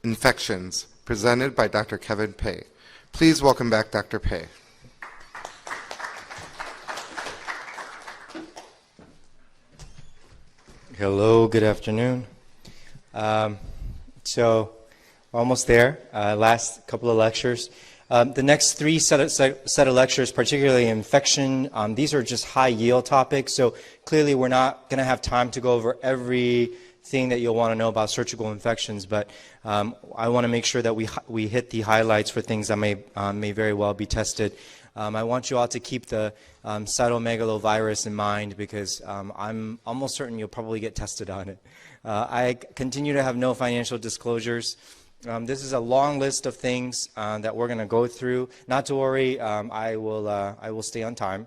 Infections, presented by Dr. Kevin Pei. Please welcome back Dr. Pei. Hello, good afternoon. So, almost there. Last couple of lectures. The next three set of lectures, particularly infection, these are just high yield topics. So clearly we're not going to have time to go over everything that you'll want to know about surgical infections, but I want to make sure that we hit the highlights for things that may very well be tested. I want you all to keep the cytomegalovirus in mind because I'm almost certain you'll probably get tested on it. I continue to have no financial disclosures. This is a long list of things that we're going to go through. Not to worry, I will stay on time.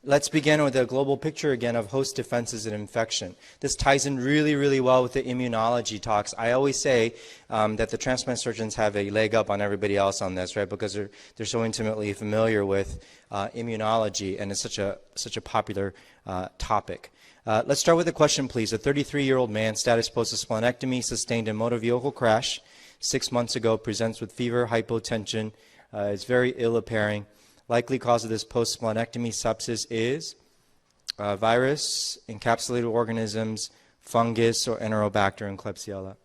Let's begin with a global picture again of host defenses and infection. This ties in really, really well with the immunology talks. I always say that the transplant surgeons have a leg up on everybody else on this, right? Because they're so intimately familiar with immunology, and it's such a popular topic. Let's start with a question, please. A 33-year-old man, status post-splenectomy, sustained a motor vehicle crash 6 months ago, presents with fever, hypotension, is very ill appearing. Likely cause of this post-splenectomy sepsis is virus, encapsulated organisms, fungus, or Enterobacter and Klebsiella. A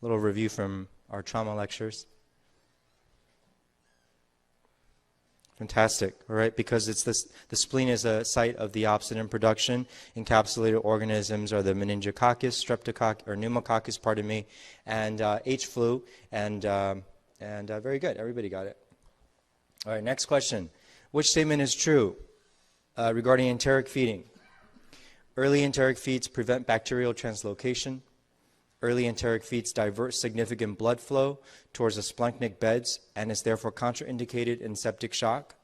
little review from our trauma lectures. Fantastic, all right, because it's the spleen is a site of the opsinin production. Encapsulated organisms are the meningococcus, streptococcus, or pneumococcus, pardon me, and H. flu, and very good, everybody got it. All right, next question. Which statement is true regarding enteric feeding? Early enteric feeds prevent bacterial translocation. Early enteric feeds divert significant blood flow towards the splanchnic beds and is therefore contraindicated in septic shock.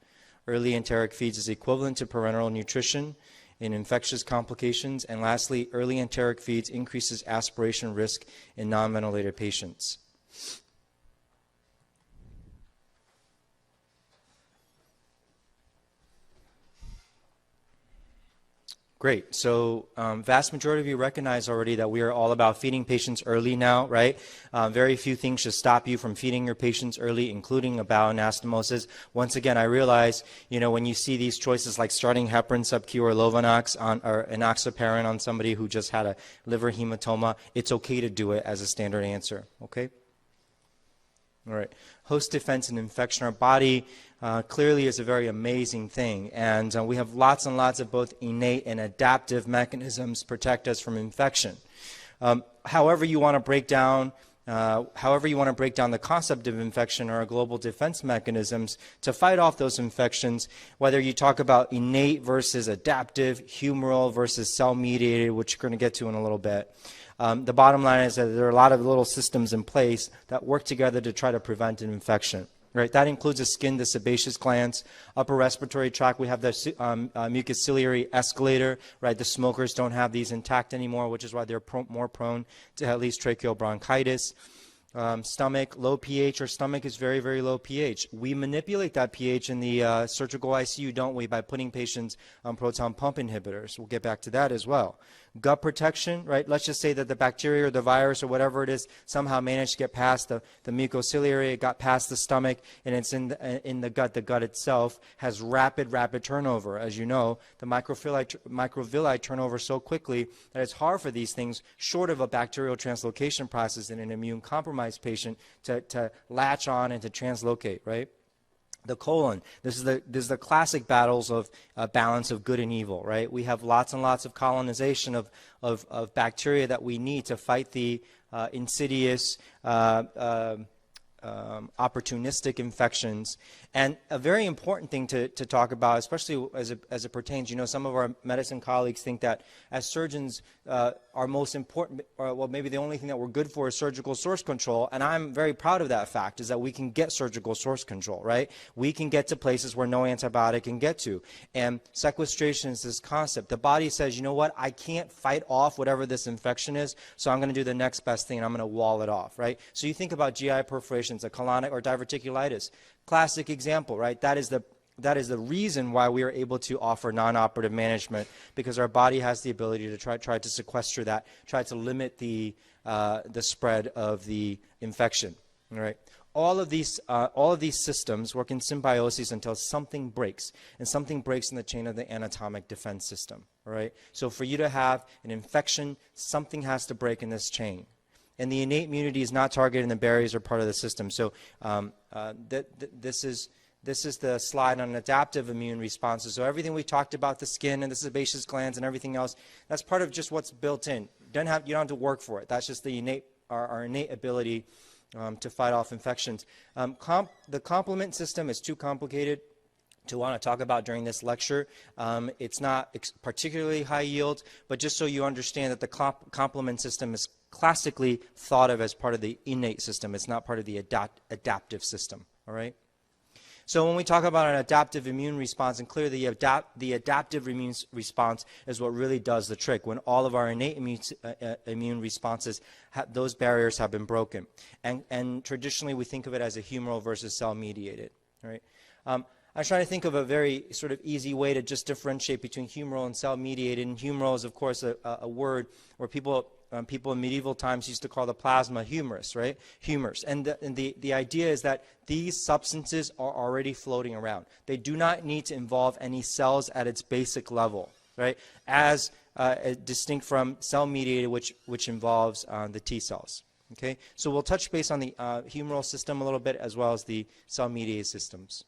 Early enteric feeds is equivalent to parenteral nutrition in infectious complications. And lastly, early enteric feeds increases aspiration risk in non-ventilated patients. Great. So vast majority of you recognize already that we are all about feeding patients early now, right? Very few things should stop you from feeding your patients early, including a bowel anastomosis. Once again, I realize, when you see these choices like starting heparin sub-Q or Lovenox or enoxaparin on somebody who just had a liver hematoma, it's okay to do it as a standard answer, okay? All right. Host defense and infection. Our body clearly is a very amazing thing, and we have lots and lots of both innate and adaptive mechanisms to protect us from infection. However you want to break down the concept of infection or our global defense mechanisms to fight off those infections, whether you talk about innate versus adaptive, humoral versus cell-mediated, which we're going to get to in a little bit. The bottom line is that there are a lot of little systems in place that work together to try to prevent an infection. Right? That includes the skin, the sebaceous glands, upper respiratory tract. We have the mucociliary escalator. Right? The smokers don't have these intact anymore, which is why they're more prone to at least tracheal bronchitis. Stomach, low pH. Our stomach is very, very low pH. We manipulate that pH in the surgical ICU, don't we, by putting patients on proton pump inhibitors. We'll get back to that as well. Gut protection, right? Let's just say that the bacteria or the virus or whatever it is somehow managed to get past the mucociliary, it got past the stomach, and it's in the gut. The gut itself has rapid turnover. As you know, the microvilli turnover so quickly that it's hard for these things, short of a bacterial translocation process in an immune-compromised patient, to latch on and to translocate, right? The colon. This is the classic battles of balance of good and evil, right? We have lots and lots of colonization of bacteria that we need to fight the insidious opportunistic infections. And a very important thing to talk about, especially as it pertains, some of our medicine colleagues think that as surgeons, our most important, or well, maybe the only thing that we're good for is surgical source control. And I'm very proud of that fact, is that we can get surgical source control, right? We can get to places where no antibiotic can get to. And sequestration is this concept. The body says, you know what, I can't fight off whatever this infection is, so I'm going to do the next best thing, and I'm going to wall it off, right? So you think about GI perforations, a colonic or diverticulitis. Classic example, right? That is the that is the reason why we are able to offer non-operative management, because our body has the ability to try to sequester that, try to limit the spread of the infection. All right. All of these systems work in symbiosis until something breaks, and something breaks in the chain of the anatomic defense system. All right. So for you to have an infection, something has to break in this chain. And the innate immunity is not targeting the barriers or part of the system. So this is the slide on adaptive immune responses. So everything we talked about, the skin and the sebaceous glands and everything else, that's part of just what's built in. You don't have to work for it. That's just the our innate ability to fight off infections. The complement system is too complicated to want to talk about during this lecture. It's not particularly high yield, but just so you understand that the complement system is classically thought of as part of the innate system. It's not part of the adaptive system. All right. So when we talk about an adaptive immune response, and clearly the adaptive immune response is what really does the trick. When all of our innate immune responses, those barriers have been broken. And traditionally we think of it as a humoral versus cell-mediated. All right? I was trying to think of a very sort of easy way to just differentiate between humoral and cell-mediated. And humoral is, of course, a word where people in medieval times used to call the plasma humerus, right? Humors. And the idea is that these substances are already floating around. They do not need to involve any cells at its basic level, right? As distinct from cell-mediated, which involves the T cells. Okay? So we'll touch base on the humoral system a little bit, as well as the cell-mediated systems.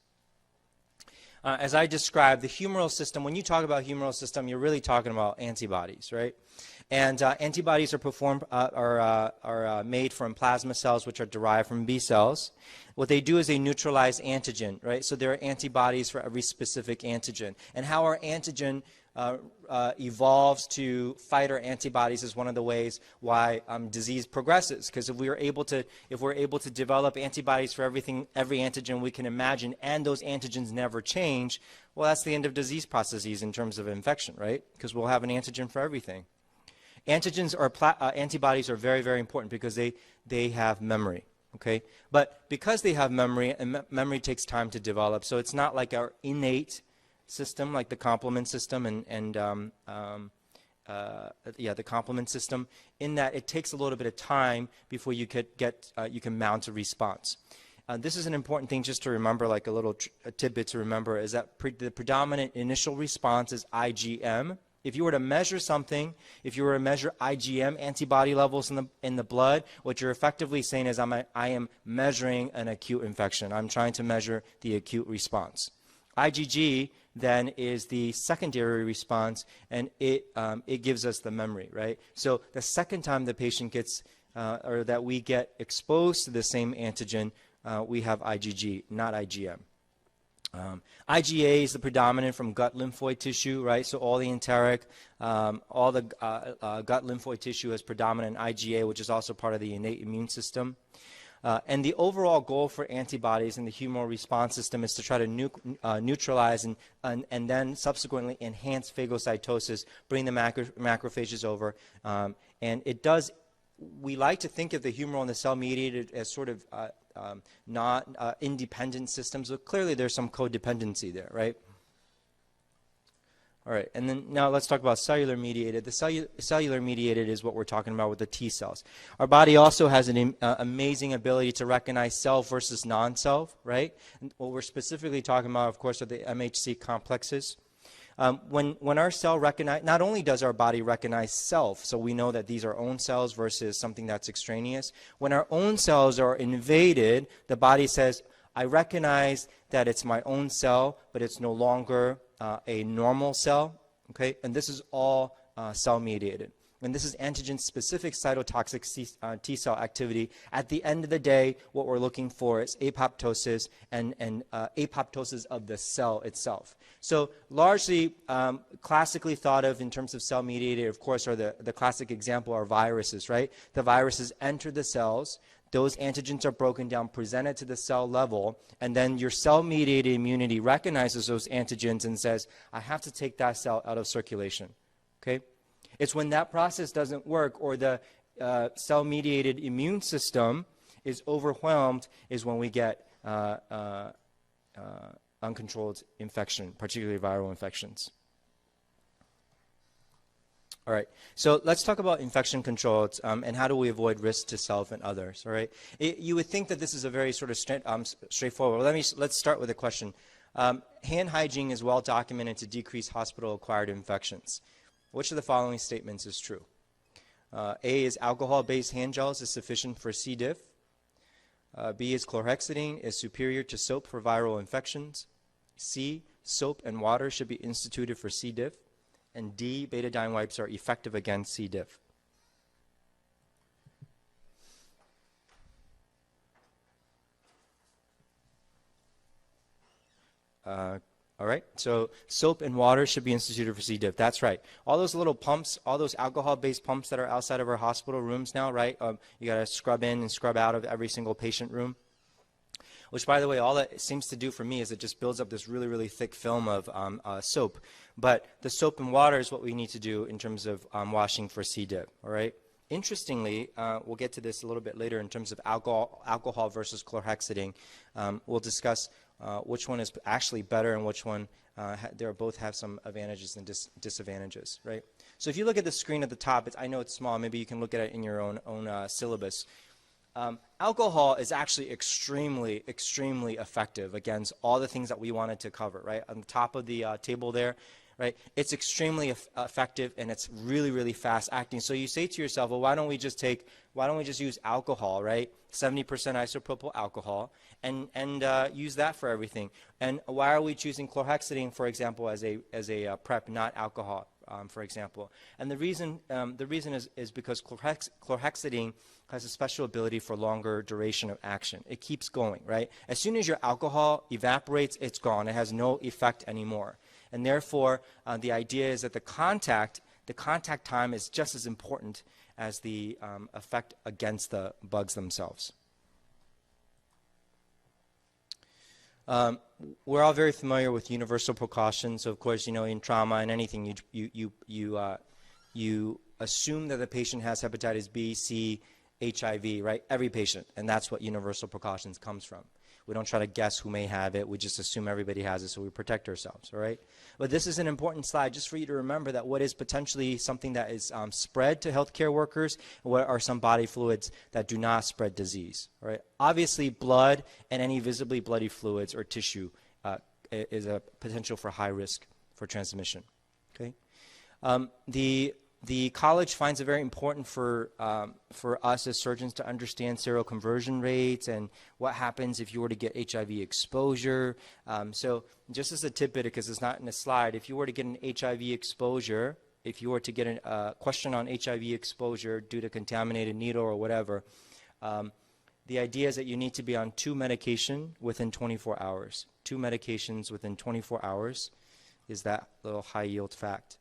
As I described, the humoral system, when you talk about humoral system, you're really talking about antibodies, right? And antibodies are made from plasma cells, which are derived from B cells. What they do is they neutralize antigen, right? So there are antibodies for every specific antigen. And how our antigen evolves to fight our antibodies is one of the ways why disease progresses. Because if we're able to develop antibodies for every antigen we can imagine, and those antigens never change, well, that's the end of disease processes in terms of infection, right? Because we'll have an antigen for everything. Antigens or antibodies are very, very important because they have memory. Okay, but because they have memory, and memory takes time to develop, so it's not like our innate system, like the complement system the complement system, in that it takes a little bit of time before you can mount a response. This is an important thing just to remember, like a little tidbit to remember, is that the predominant initial response is IgM. If you were to measure something, if you were to measure IgM antibody levels in the blood, what you're effectively saying is I am measuring an acute infection. I'm trying to measure the acute response. IgG then is the secondary response, and it gives us the memory, right? So the second time the patient gets or that we get exposed to the same antigen, we have IgG, not IgM. IgA is the predominant from gut lymphoid tissue, right? So all the enteric, all the gut lymphoid tissue is predominant IgA, which is also part of the innate immune system. And the overall goal for antibodies in the humoral response system is to try to neutralize and then subsequently enhance phagocytosis, bring the macrophages over. And it does, we like to think of the humoral and the cell-mediated as sort of not independent systems, but clearly there's some codependency there, right? All right, and then now let's talk about cellular mediated. The cellular mediated is what we're talking about with the T cells. Our body also has an amazing ability to recognize self versus non-self, right? And what we're specifically talking about, of course, are the MHC complexes. When our cell recognize, not only does our body recognize self, so we know that these are own cells versus something that's extraneous. When our own cells are invaded, the body says, I recognize that it's my own cell, but it's no longer a normal cell, okay? And this is all cell-mediated. And this is antigen-specific cytotoxic T cell activity. At the end of the day, what we're looking for is apoptosis and apoptosis of the cell itself. So largely, classically thought of in terms of cell-mediated, of course, are the classic example are viruses, right? The viruses enter the cells. Those antigens are broken down, presented to the cell level, and then your cell-mediated immunity recognizes those antigens and says, I have to take that cell out of circulation, okay? It's when that process doesn't work or the cell-mediated immune system is overwhelmed is when we get uncontrolled infection, particularly viral infections. All right, so let's talk about infection controls and how do we avoid risk to self and others. All right, you would think that this is a very sort of straightforward. Let's start with a question. Hand hygiene is well documented to decrease hospital-acquired infections. Which of the following statements is true? A is alcohol-based hand gels is sufficient for C. diff. B is chlorhexidine is superior to soap for viral infections. C, soap and water should be instituted for C. diff. And D, betadine wipes are effective against C. diff. All right, so soap and water should be instituted for C. diff. That's right. All those little pumps, all those alcohol-based pumps that are outside of our hospital rooms now, right? You got to scrub in and scrub out of every single patient room. Which, by the way, all it seems to do for me is it just builds up this really, really thick film of soap. But the soap and water is what we need to do in terms of washing for C. diff, all right? Interestingly, we'll get to this a little bit later in terms of alcohol versus chlorhexidine. We'll discuss which one is actually better and which one, they both have some advantages and disadvantages, right? So if you look at the screen at the top, I know it's small. Maybe you can look at it in your own syllabus. Alcohol is actually extremely, extremely effective against all the things that we wanted to cover, right? On the top of the table there, right? It's extremely effective and it's really, really fast acting. So you say to yourself, well, why don't we just use alcohol, right? 70% isopropyl alcohol and use that for everything. And why are we choosing chlorhexidine, for example, as a prep, not alcohol, for example? And the reason is because chlorhexidine has a special ability for longer duration of action. It keeps going, right? As soon as your alcohol evaporates, it's gone. It has no effect anymore. And therefore, the idea is that the contact time is just as important as the effect against the bugs themselves. We're all very familiar with universal precautions. So of course, you know, in trauma and anything, you assume that the patient has hepatitis B, C, HIV, right? Every patient, and that's what universal precautions comes from. We don't try to guess who may have it. We just assume everybody has it, so we protect ourselves, all right? But this is an important slide just for you to remember that what is potentially something that is spread to healthcare workers, what are some body fluids that do not spread disease, all right? Obviously, blood and any visibly bloody fluids or tissue is a potential for high risk for transmission, okay? The college finds it very important for us as surgeons to understand seroconversion rates and what happens if you were to get HIV exposure. So just as a tidbit, because it's not in the slide, if you were to get an HIV exposure, if you were to get a question on HIV exposure due to contaminated needle or whatever, the idea is that you need to be on 2 medications within 24 hours. 2 medications within 24 hours is that little high yield fact.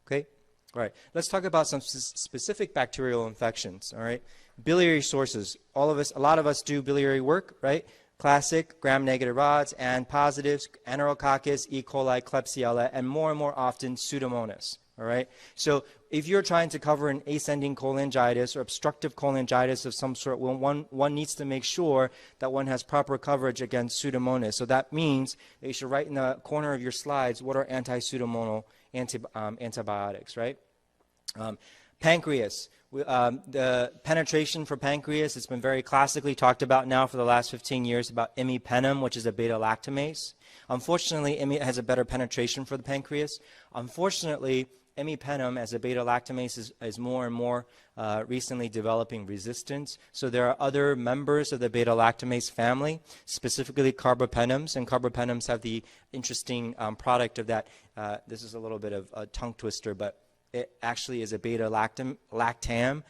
Okay? All right, let's talk about some specific bacterial infections, all right? Biliary sources, a lot of us do biliary work, right? Classic, gram-negative rods, and positives, Enterococcus, E. coli, Klebsiella, and more often Pseudomonas, all right? So if you're trying to cover an ascending cholangitis or obstructive cholangitis of some sort, one needs to make sure that one has proper coverage against Pseudomonas. So that means that you should write in the corner of your slides what are anti-Pseudomonal antibiotics, right? Pancreas. The penetration for pancreas, it's been very classically talked about now for the last 15 years about imipenem, which is a beta-lactamase. Unfortunately, IMI has a better penetration for the pancreas. Unfortunately, imipenem as a beta-lactamase is more and more recently developing resistance. So there are other members of the beta-lactamase family, specifically carbapenems, and carbapenems have the interesting product of that. This is a little bit of a tongue twister, but it actually is a beta-lactam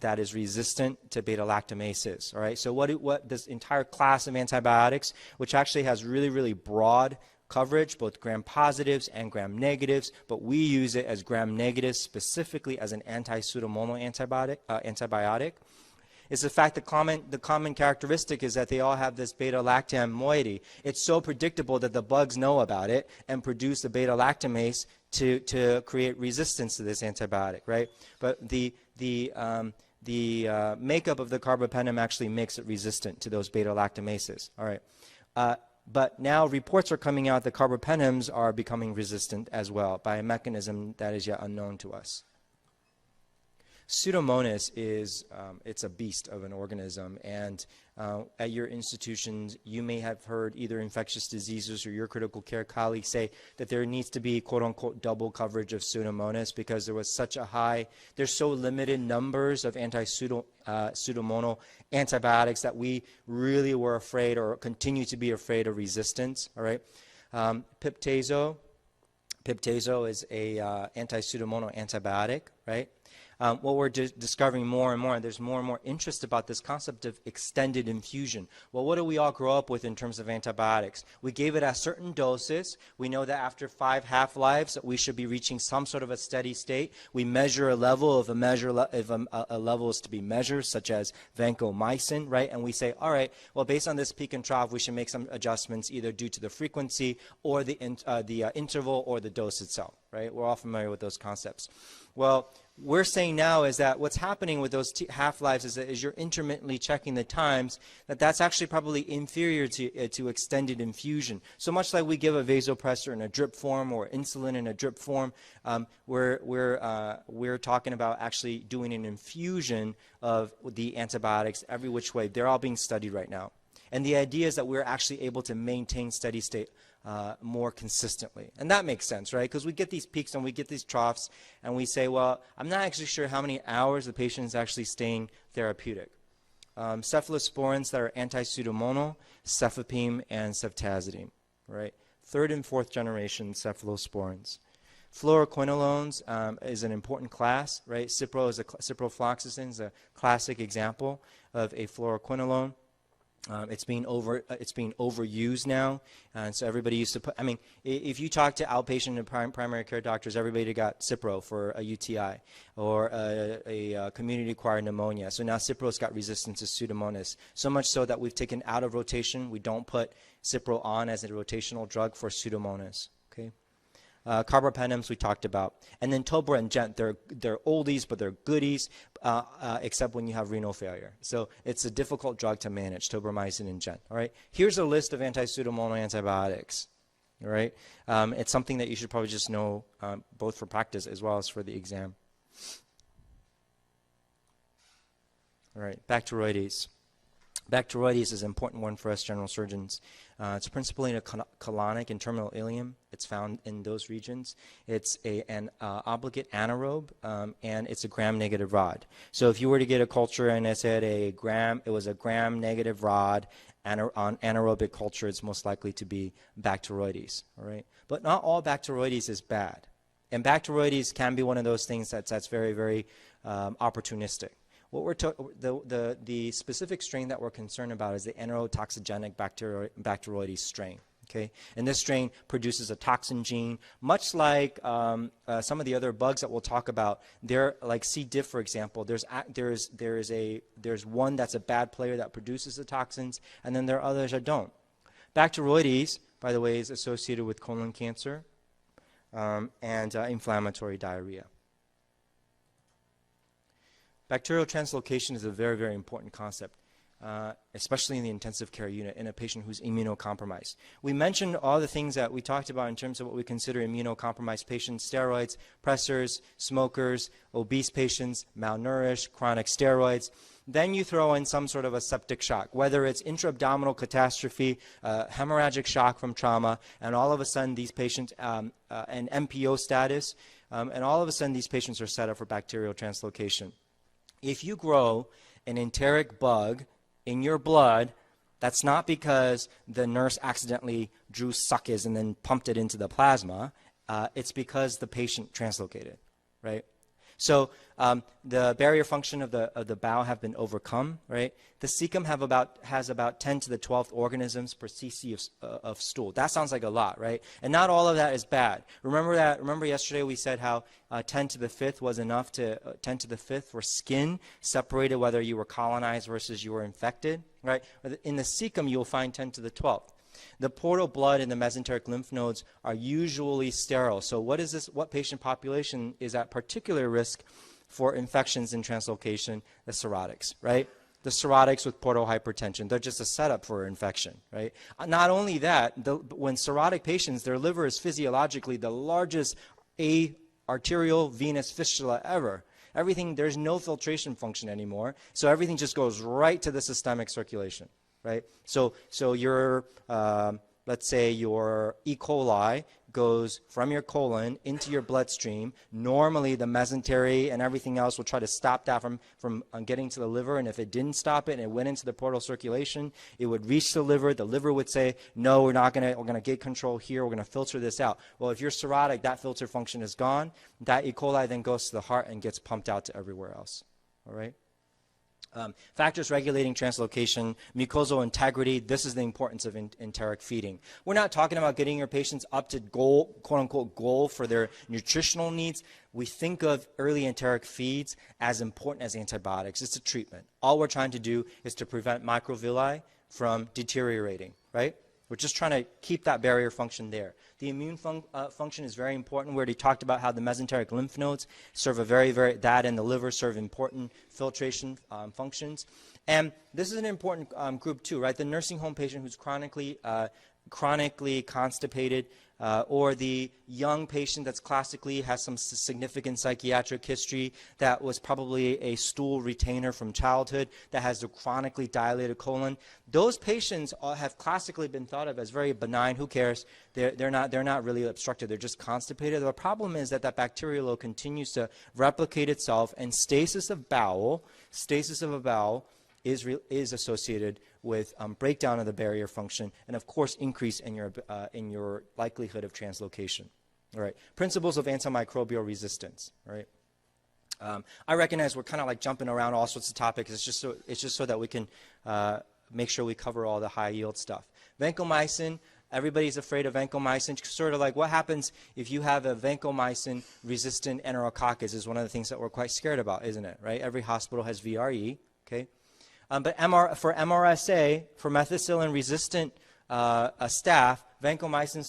that is resistant to beta-lactamases, all right? So what this entire class of antibiotics, which actually has really, really broad coverage, both gram-positives and gram-negatives, but we use it as gram-negatives specifically as an anti-Pseudomonal antibiotic, is the fact that the common characteristic is that they all have this beta-lactam moiety. It's so predictable that the bugs know about it and produce the beta-lactamase to create resistance to this antibiotic, right? But the makeup of the carbapenem actually makes it resistant to those beta-lactamases, all right? But now reports are coming out that carbapenems are becoming resistant as well by a mechanism that is yet unknown to us. Pseudomonas is it's a beast of an organism, and at your institutions you may have heard either infectious diseases or your critical care colleagues say that there needs to be quote-unquote double coverage of Pseudomonas because there's so limited numbers of Pseudomonal antibiotics that we really were afraid or continue to be afraid of resistance. All right, Piptazo is a anti-Pseudomonal antibiotic, right? What we're discovering more and more, and there's more and more interest about this concept of extended infusion. Well, what do we all grow up with in terms of antibiotics? We gave it at certain doses. We know that after 5 half-lives, we should be reaching some sort of a steady state. We measure a level if a level is to be measured, such as vancomycin, right? And we say, all right, well, based on this peak and trough, we should make some adjustments either due to the frequency or the interval or the dose itself, right? We're all familiar with those concepts. Well, we're saying now is that what's happening with those half-lives is that as you're intermittently checking the times, that's actually probably inferior to extended infusion. So much like we give a vasopressor in a drip form or insulin in a drip form, we're talking about actually doing an infusion of the antibiotics every which way. They're all being studied right now. And the idea is that we're actually able to maintain steady state more consistently. And that makes sense, right? Because we get these peaks and we get these troughs, and we say, well, I'm not actually sure how many hours the patient is actually staying therapeutic. Cephalosporins that are anti-pseudomonal, cefepime, and ceftazidime, right? 3rd and 4th generation cephalosporins. Fluoroquinolones is an important class, right? Ciprofloxacin is a classic example of a fluoroquinolone. It's being overused now, and so everybody used to put. I mean, if you talk to outpatient and primary care doctors, everybody got Cipro for a UTI or a community-acquired pneumonia. So now Cipro's got resistance to Pseudomonas. So much so that we've taken out of rotation. We don't put Cipro on as a rotational drug for Pseudomonas. Okay. Carbapenems we talked about, and then Tobra and Gent. They're oldies, but they're goodies, except when you have renal failure. So it's a difficult drug to manage, tobramycin and Gent. All right. Here's a list of anti-pseudomonal antibiotics. All right. It's something that you should probably just know, both for practice as well as for the exam. All right. Bacteroides. Bacteroides is an important one for us general surgeons. It's principally in a colonic and terminal ileum. It's found in those regions. It's an obligate anaerobe, and it's a gram-negative rod. So if you were to get a culture and it said it was a gram-negative rod on anaerobic culture, it's most likely to be Bacteroides. All right, but not all Bacteroides is bad, and Bacteroides can be one of those things that's very, very opportunistic. What we're the specific strain that we're concerned about is the enterotoxigenic Bacteroides strain. Okay, and this strain produces a toxin gene, much like some of the other bugs that we'll talk about. They're like C. diff, for example. There's one that's a bad player that produces the toxins, and then there are others that don't. Bacteroides, by the way, is associated with colon cancer and inflammatory diarrhea. Bacterial translocation is a very, very important concept, especially in the intensive care unit in a patient who's immunocompromised. We mentioned all the things that we talked about in terms of what we consider immunocompromised patients: steroids, pressors, smokers, obese patients, malnourished, chronic steroids. Then you throw in some sort of a septic shock, whether it's intra-abdominal catastrophe, hemorrhagic shock from trauma, and all of a sudden these patients, an MPO status, and all of a sudden these patients are set up for bacterial translocation. If you grow an enteric bug in your blood, that's not because the nurse accidentally drew suckers and then pumped it into the plasma. It's because the patient translocated, right? So the barrier function of the bowel have been overcome, right? The cecum has about 10 to the 12th organisms per cc of stool. That sounds like a lot, right? And not all of that is bad. Remember yesterday we said how 10 to the 5th was enough to 10 to the 5th for skin separated whether you were colonized versus you were infected, right? In the cecum you'll find 10 to the 12th. The portal blood and the mesenteric lymph nodes are usually sterile. So what patient population is at particular risk for infections and translocation? The cirrhotics, right? the cirrhotics with portal hypertension. They're just a setup for infection, right? Not only that, when cirrhotic patients, their liver is physiologically the largest arterial venous fistula ever. Everything, there's no filtration function anymore, so everything just goes right to the systemic circulation, right? So your, let's say your E. coli goes from your colon into your bloodstream. Normally, the mesentery and everything else will try to stop that from getting to the liver, and if it didn't stop it and it went into the portal circulation, it would reach the liver. The liver would say, no, we're gonna get control here, we're gonna filter this out. Well, if you're cirrhotic, that filter function is gone. That E. coli then goes to the heart and gets pumped out to everywhere else, all right? Factors regulating translocation, mucosal integrity. This is the importance of enteric feeding. We're not talking about getting your patients up to goal, quote unquote, goal for their nutritional needs. We think of early enteric feeds as important as antibiotics. It's a treatment. All we're trying to do is to prevent microvilli from deteriorating, right? We're just trying to keep that barrier function there. The immune function is very important. We already talked about how the mesenteric lymph nodes serve that and the liver serve important filtration functions. And this is an important group too, right? The nursing home patient who's chronically constipated, or the young patient that's classically has some significant psychiatric history that was probably a stool retainer from childhood that has a chronically dilated colon. Those patients have classically been thought of as very benign. Who cares? They're not really obstructed. They're just constipated. The problem is that bacterial load continues to replicate itself, and stasis of a bowel is associated with breakdown of the barrier function, and of course increase in your likelihood of translocation. All right, principles of antimicrobial resistance. All right, I recognize we're kind of like jumping around all sorts of topics. It's just so that we can make sure we cover all the high yield stuff. Vancomycin. Everybody's afraid of vancomycin. Sort of like what happens if you have a vancomycin resistant enterococcus is one of the things that we're quite scared about, isn't it? Right? Every hospital has VRE. Okay. But for MRSA, for methicillin-resistant staph, vancomycin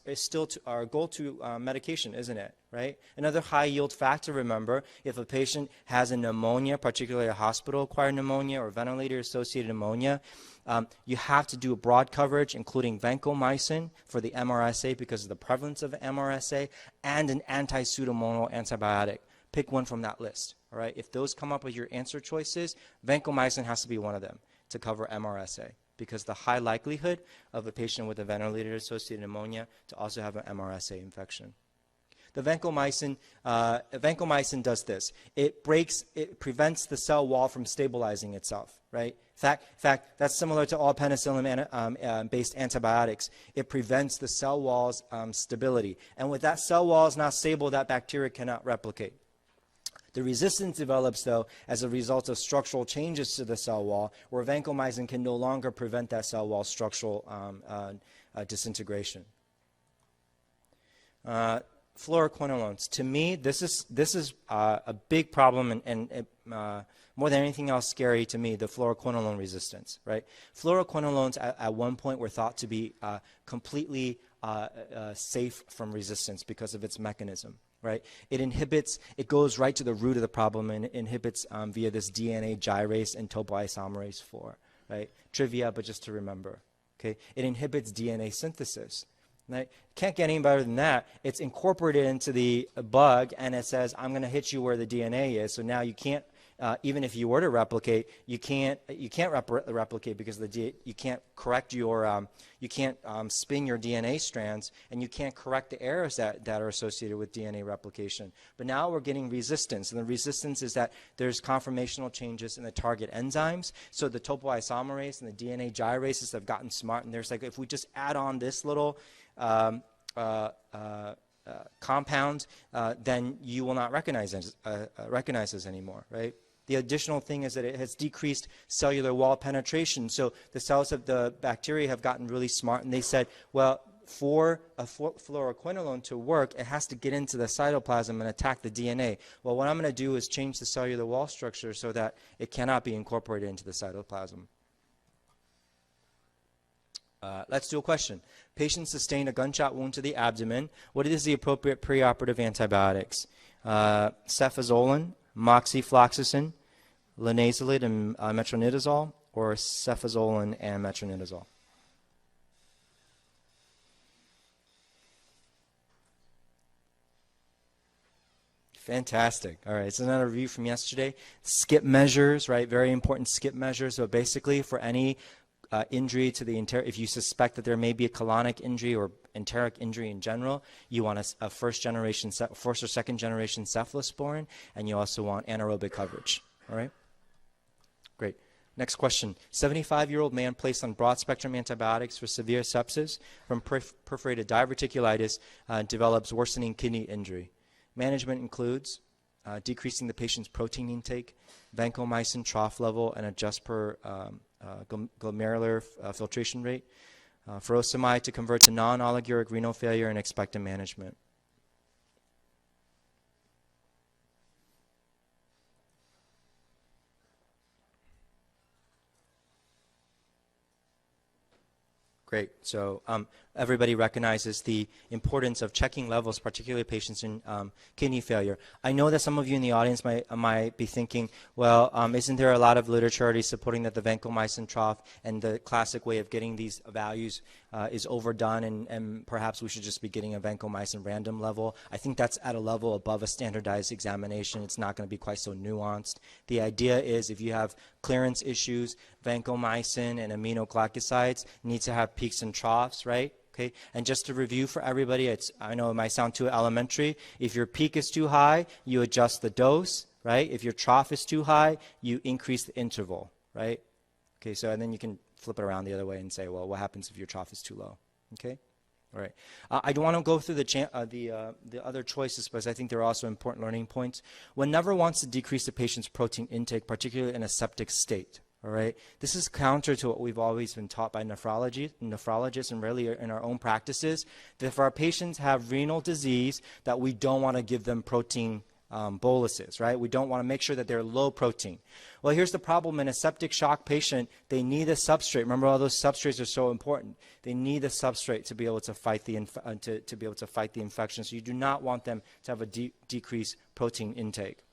is still our go-to medication, isn't it? Right? Another high-yield factor, remember, if a patient has a pneumonia, particularly a hospital-acquired pneumonia or ventilator-associated pneumonia, you have to do a broad coverage, including vancomycin for the MRSA because of the prevalence of MRSA, and an anti-pseudomonal antibiotic. Pick one from that list. All right, if those come up with your answer choices, vancomycin has to be one of them to cover MRSA because the high likelihood of a patient with a ventilator-associated pneumonia to also have an MRSA infection. The vancomycin does this. It prevents the cell wall from stabilizing itself, right? In fact, that's similar to all penicillin-based antibiotics. It prevents the cell wall's stability. And with that cell wall is not stable, that bacteria cannot replicate. The resistance develops, though, as a result of structural changes to the cell wall, where vancomycin can no longer prevent that cell wall structural disintegration. Fluoroquinolones. To me, this is a big problem, and more than anything else scary to me, the fluoroquinolone resistance. Right? Fluoroquinolones at one point were thought to be completely safe from resistance because of its mechanism. Right? It goes right to the root of the problem and inhibits via this DNA gyrase and topoisomerase 4. Right? Trivia, but just to remember. Okay? It inhibits DNA synthesis. Right? Can't get any better than that. It's incorporated into the bug, and it says, I'm going to hit you where the DNA is. So now you can't, even if you were to replicate, you can't replicate because you can't correct you can't spin your DNA strands, and you can't correct the errors that are associated with DNA replication. But now we're getting resistance, and the resistance is that there's conformational changes in the target enzymes. So the topoisomerase and the DNA gyrases have gotten smart, and there's like, if we just add on this little compound, then you will not recognize this anymore, right? The additional thing is that it has decreased cellular wall penetration. So the cells of the bacteria have gotten really smart, and they said, well, for a fluoroquinolone to work, it has to get into the cytoplasm and attack the DNA. Well, what I'm going to do is change the cellular wall structure so that it cannot be incorporated into the cytoplasm. Let's do a question. Patient sustained a gunshot wound to the abdomen. What is the appropriate preoperative antibiotics? Cefazolin, moxifloxacin, linezolid and metronidazole, or cefazolin and metronidazole? Fantastic. All right, it's another review from yesterday. Skip measures, right? Very important skip measures. So basically, for any injury to the if you suspect that there may be a colonic injury or enteric injury in general, you want a first or second generation cephalosporin, and you also want anaerobic coverage. All right? Great. Next question. 75-year-old man placed on broad-spectrum antibiotics for severe sepsis from perforated diverticulitis develops worsening kidney injury. Management includes decreasing the patient's protein intake, vancomycin trough level, and adjust per glomerular filtration rate, furosemide to convert to non-oliguric renal failure, and expectant management. Great. So everybody recognizes the importance of checking levels, particularly patients in kidney failure. I know that some of you in the audience might be thinking, well, isn't there a lot of literature already supporting that the vancomycin trough and the classic way of getting these values is overdone, and perhaps we should just be getting a vancomycin random level? I think that's at a level above a standardized examination. It's not going to be quite so nuanced. The idea is if you have clearance issues, vancomycin and aminoglycosides need to have peaks and troughs, right? Okay, and just to review for everybody, I know it might sound too elementary. If your peak is too high, you adjust the dose, right? If your trough is too high, you increase the interval, right? Okay, so and then you can flip it around the other way and say, well, what happens if your trough is too low? Okay, all right. I don't want to go through the other choices, because I think they're also important learning points. One never wants to decrease the patient's protein intake, particularly in a septic state. All right. This is counter to what we've always been taught by nephrologists and really in our own practices, that if our patients have renal disease, that we don't want to give them protein boluses, right? We don't want to make sure that they're low protein. Well, here's the problem. In a septic shock patient, they need a substrate. Remember, all those substrates are so important. They need a substrate to be able to fight the infection. So you do not want them to have a decreased protein intake.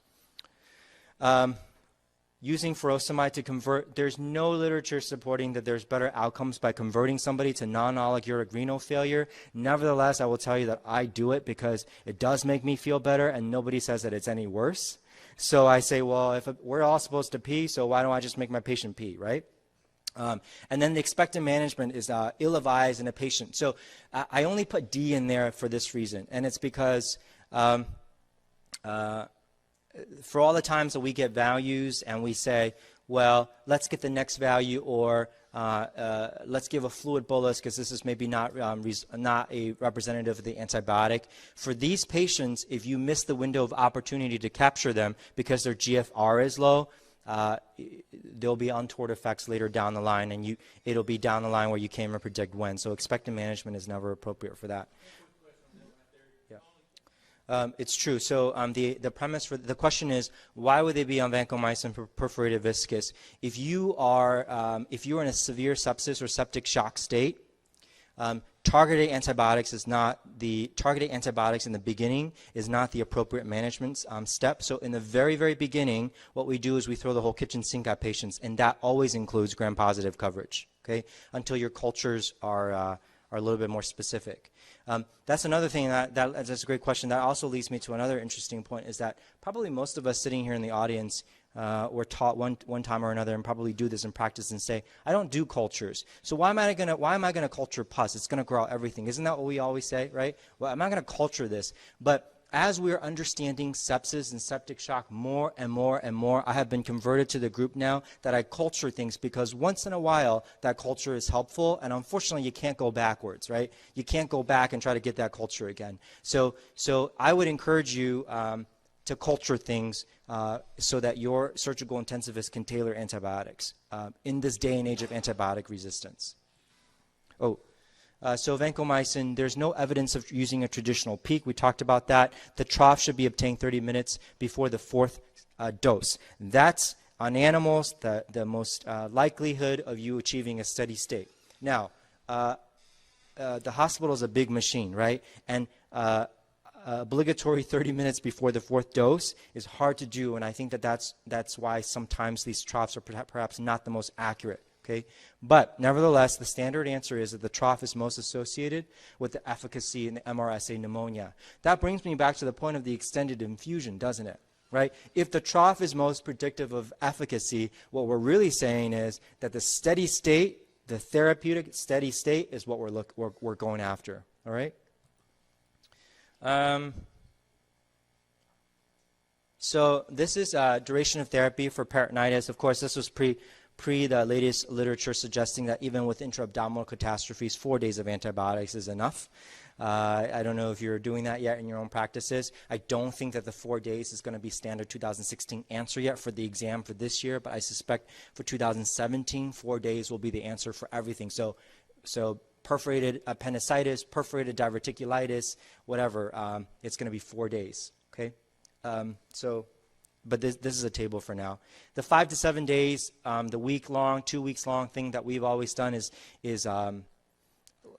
Using furosemide to convert, there's no literature supporting that there's better outcomes by converting somebody to non-oliguric renal failure. Nevertheless, I will tell you that I do it because it does make me feel better, and nobody says that it's any worse. So I say, well, if we're all supposed to pee, so why don't I just make my patient pee, right? And then the expectant management is ill-advised in a patient. So I only put D in there for this reason, and it's because for all the times that we get values and we say, well, let's get the next value, or let's give a fluid bolus because this is maybe not a representative of the antibiotic. For these patients, if you miss the window of opportunity to capture them because their GFR is low, there'll be untoward effects later down the line, and it'll be down the line where you can't even predict when. So expectant management is never appropriate for that. It's true. So the premise for the question is, why would they be on vancomycin for perforated viscous? If you are in a severe sepsis or septic shock state, targeted antibiotics in the beginning is not the appropriate management step. So in the very, very beginning, what we do is we throw the whole kitchen sink at patients, and that always includes gram-positive coverage. Okay, until your cultures are a little bit more specific. That's another thing that's a great question. That also leads me to another interesting point, is that probably most of us sitting here in the audience were taught one time or another, and probably do this in practice, and say, I don't do cultures. So why am I gonna culture pus? It's gonna grow out everything. Isn't that what we always say, right? Well, I'm not gonna culture this. But as we are understanding sepsis and septic shock more and more and more, I have been converted to the group now that I culture things, because once in a while that culture is helpful, and unfortunately you can't go backwards, right? You can't go back and try to get that culture again. So I would encourage you to culture things so that your surgical intensivist can tailor antibiotics in this day and age of antibiotic resistance. So vancomycin, there's no evidence of using a traditional peak. We talked about that. The trough should be obtained 30 minutes before the fourth dose. That's, on animals, the most likelihood of you achieving a steady state. Now, the hospital is a big machine, right? And obligatory 30 minutes before the fourth dose is hard to do, and I think that that's why sometimes these troughs are perhaps not the most accurate. Okay, but nevertheless, the standard answer is that the trough is most associated with the efficacy in the MRSA pneumonia. That brings me back to the point of the extended infusion, doesn't it? Right? If the trough is most predictive of efficacy, what we're really saying is that the steady state, the therapeutic steady state, is what we're going after. All right. So this is duration of therapy for peritonitis. Of course, this was pre the latest literature suggesting that even with intra-abdominal catastrophes, 4 days of antibiotics is enough. I don't know if you're doing that yet in your own practices. I don't think that the 4 days is going to be standard 2016 answer yet for the exam for this year, but I suspect for 2017, 4 days will be the answer for everything. So perforated appendicitis, perforated diverticulitis, whatever, it's going to be 4 days, okay? But this is a table for now. The 5 to 7 days, the week-long, 2 weeks long thing that we've always done is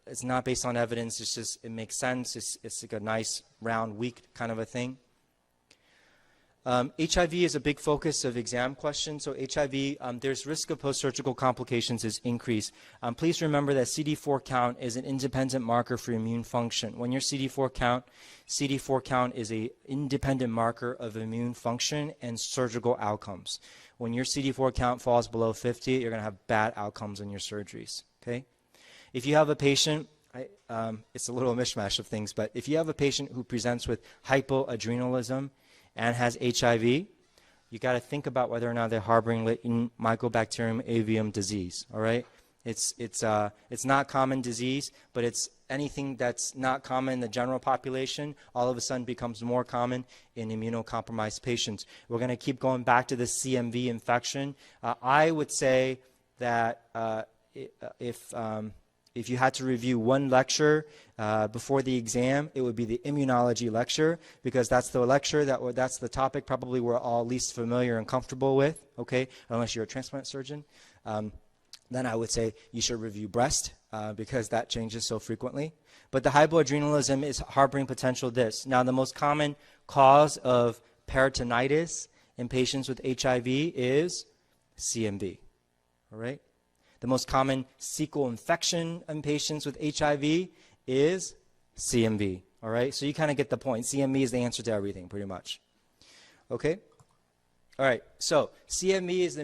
it's not based on evidence. It's just, it makes sense. It's like a nice round week kind of a thing. HIV is a big focus of exam questions. So HIV, there's risk of post-surgical complications is increased. Please remember that CD4 count is an independent marker for immune function. When your CD4 count is an independent marker of immune function and surgical outcomes. When your CD4 count falls below 50, you're going to have bad outcomes in your surgeries. Okay? If you have a patient, it's a little mishmash of things, but if you have a patient who presents with hypoadrenalism and has HIV, you got to think about whether or not they're harboring latent Mycobacterium avium disease. All right, it's not common disease, but it's anything that's not common in the general population all of a sudden becomes more common in immunocompromised patients. We're going to keep going back to the CMV infection. I would say that if you had to review one lecture before the exam, it would be the immunology lecture, because that's the lecture, that's the topic probably we're all least familiar and comfortable with, okay, unless you're a transplant surgeon. Then I would say you should review breast because that changes so frequently. But the hypoadrenalism is harboring potential this. Now, the most common cause of peritonitis in patients with HIV is CMV, all right? The most common cecal infection in patients with HIV is CMV, all right? So you kind of get the point. CMV is the answer to everything, pretty much. Okay? All right, so CMV is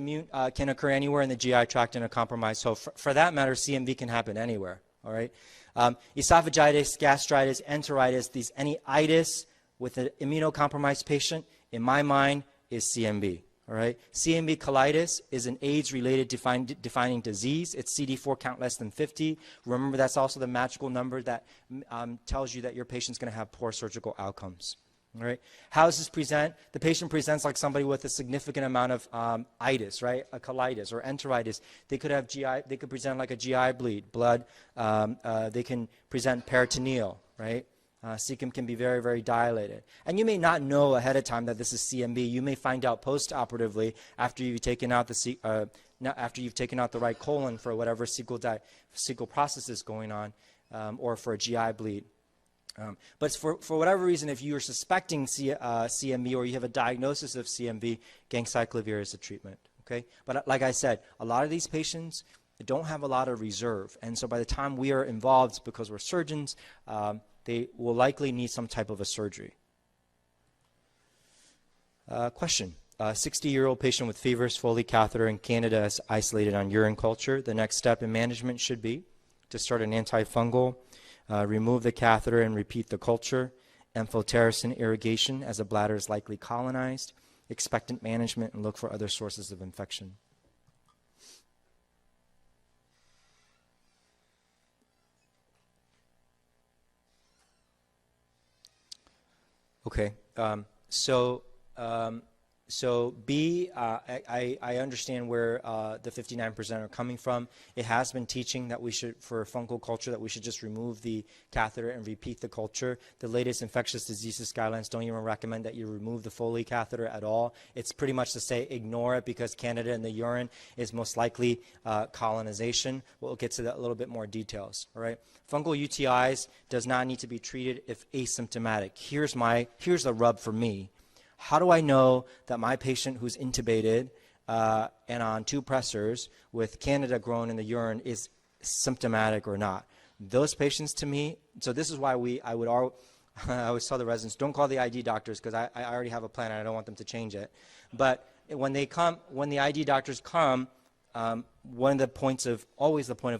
can occur anywhere in the GI tract in a compromised host. For that matter, CMV can happen anywhere, all right? Esophagitis, gastritis, enteritis, any itis with an immunocompromised patient, in my mind, is CMV. All right. CMV colitis is an AIDS-related defining disease. It's CD4 count less than 50. Remember, that's also the magical number that tells you that your patient's going to have poor surgical outcomes. All right. How does this present? The patient presents like somebody with a significant amount of itis, right? A colitis or enteritis. They could have GI. They could present like a GI blood. They can present peritoneal, right? Cecum can be very, very dilated. And you may not know ahead of time that this is CMV. You may find out post-operatively after you've taken out the right colon for whatever cecal process is going on, or for a GI bleed. But for whatever reason, if you are suspecting CMV or you have a diagnosis of CMV, ganciclovir is the treatment. Okay, but like I said, a lot of these patients don't have a lot of reserve, and so by the time we are involved, because we're surgeons, they will likely need some type of a surgery. Question. A 60-year-old patient with fevers, Foley catheter in Canada is isolated on urine culture. The next step in management should be to start an antifungal, remove the catheter and repeat the culture, amphotericin irrigation as the bladder is likely colonized, expectant management, and look for other sources of infection. Okay, so So B, I understand where the 59% are coming from. It has been teaching that we should, for fungal culture, that we should just remove the catheter and repeat the culture. The latest infectious diseases guidelines don't even recommend that you remove the Foley catheter at all. It's pretty much to say ignore it because Candida in the urine is most likely colonization. We'll get to that a little bit more details. All right. Fungal UTIs does not need to be treated if asymptomatic. Here's the rub for me. How do I know that my patient who's intubated and on 2 pressors with Candida growing in the urine is symptomatic or not? Those patients to me, so this is why I always tell the residents, don't call the ID doctors because I already have a plan and I don't want them to change it. But when the ID doctors come, always the point of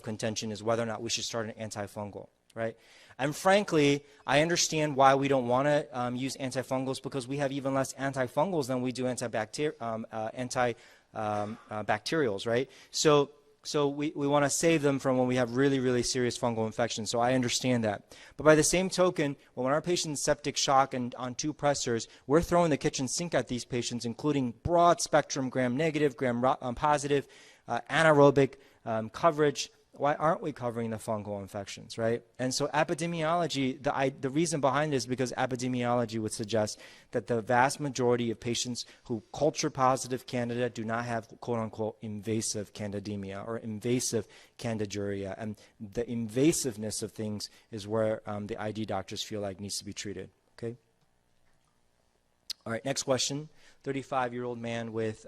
contention is whether or not we should start an antifungal, right? And frankly, I understand why we don't want to use antifungals because we have even less antifungals than we do antibacterials, right? So we want to save them from when we have really, really serious fungal infections. So I understand that. But by the same token, when our patient's septic shock and on 2 pressors, we're throwing the kitchen sink at these patients, including broad spectrum gram-negative, gram-positive, anaerobic coverage. Why aren't we covering the fungal infections, right? And so epidemiology, the reason behind this is because epidemiology would suggest that the vast majority of patients who culture positive Candida do not have quote-unquote invasive candidemia or invasive candiduria. And the invasiveness of things is where the ID doctors feel like needs to be treated, okay? All right, next question. 35-year-old man with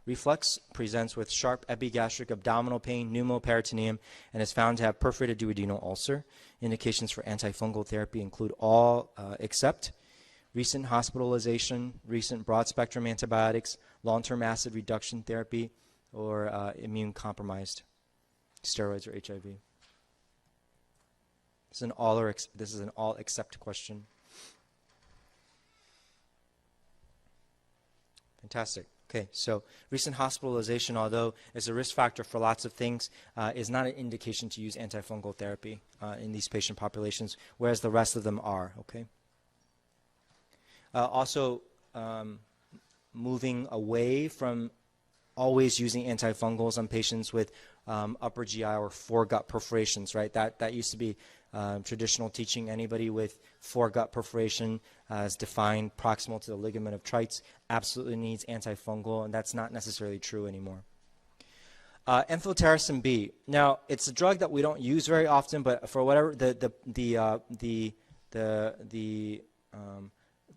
reflux presents with sharp epigastric abdominal pain, pneumoperitoneum, and is found to have perforated duodenal ulcer. Indications for antifungal therapy include all except recent hospitalization, recent broad-spectrum antibiotics, long-term acid reduction therapy, or immune-compromised steroids or HIV. This is an all except question. Fantastic. Okay, so recent hospitalization, although is a risk factor for lots of things, is not an indication to use antifungal therapy in these patient populations, whereas the rest of them are, okay? Also, moving away from always using antifungals on patients with upper GI or foregut perforations, right? That used to be traditional teaching. Anybody with foregut perforation as defined proximal to the ligament of Treitz absolutely needs antifungal, and that's not necessarily true anymore. Amphotericin B. Now, it's a drug that we don't use very often, but for whatever the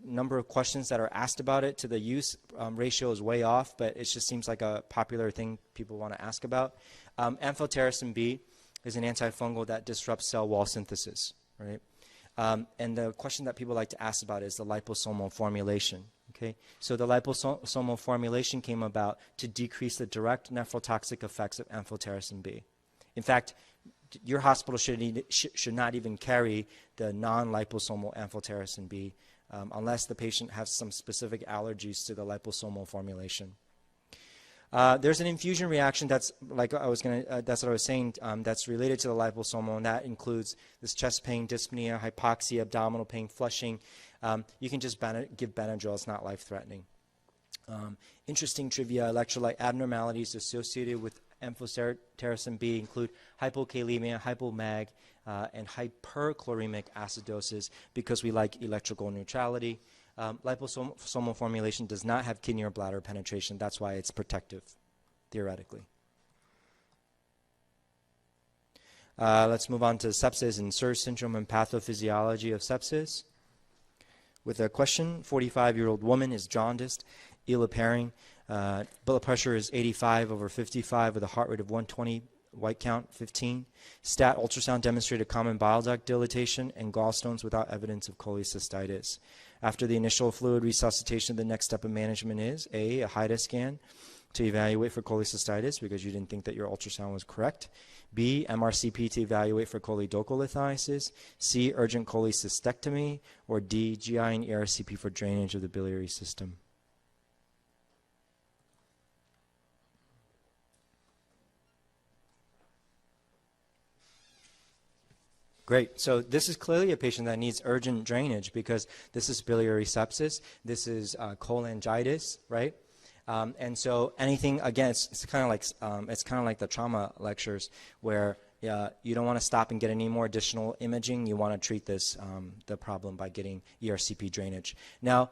number of questions that are asked about it to the use ratio is way off, but it just seems like a popular thing people want to ask about. Amphotericin B is an antifungal that disrupts cell wall synthesis, right? And the question that people like to ask about is the liposomal formulation, okay? So the liposomal formulation came about to decrease the direct nephrotoxic effects of amphotericin B. In fact, your hospital should not even carry the non-liposomal amphotericin B unless the patient has some specific allergies to the liposomal formulation. There's an infusion reaction that's like that's what I was saying, that's related to the liposomal, and that includes this chest pain, dyspnea, hypoxia, abdominal pain, flushing. You can just give Benadryl, it's not life-threatening. Interesting trivia, electrolyte abnormalities associated with amphotericin B include hypokalemia, hypomag, and hyperchloremic acidosis because we like electrical neutrality. Liposomal formulation does not have kidney or bladder penetration. That's why it's protective, theoretically. Let's move on to sepsis and SIRS syndrome and pathophysiology of sepsis. With a question, 45-year-old woman is jaundiced, ill appearing. Blood pressure is 85/55 with a heart rate of 120, white count 15. Stat ultrasound demonstrated common bile duct dilatation and gallstones without evidence of cholecystitis. After the initial fluid resuscitation, the next step of management is A, a HIDA scan to evaluate for cholecystitis because you didn't think that your ultrasound was correct. B, MRCP to evaluate for choledocholithiasis. C, urgent cholecystectomy. Or D, GI and ERCP for drainage of the biliary system. Great. So this is clearly a patient that needs urgent drainage because this is biliary sepsis. This is cholangitis, right? And so anything, again, it's kind of like the trauma lectures where you don't want to stop and get any more additional imaging. You want to treat this, the problem by getting ERCP drainage. Now,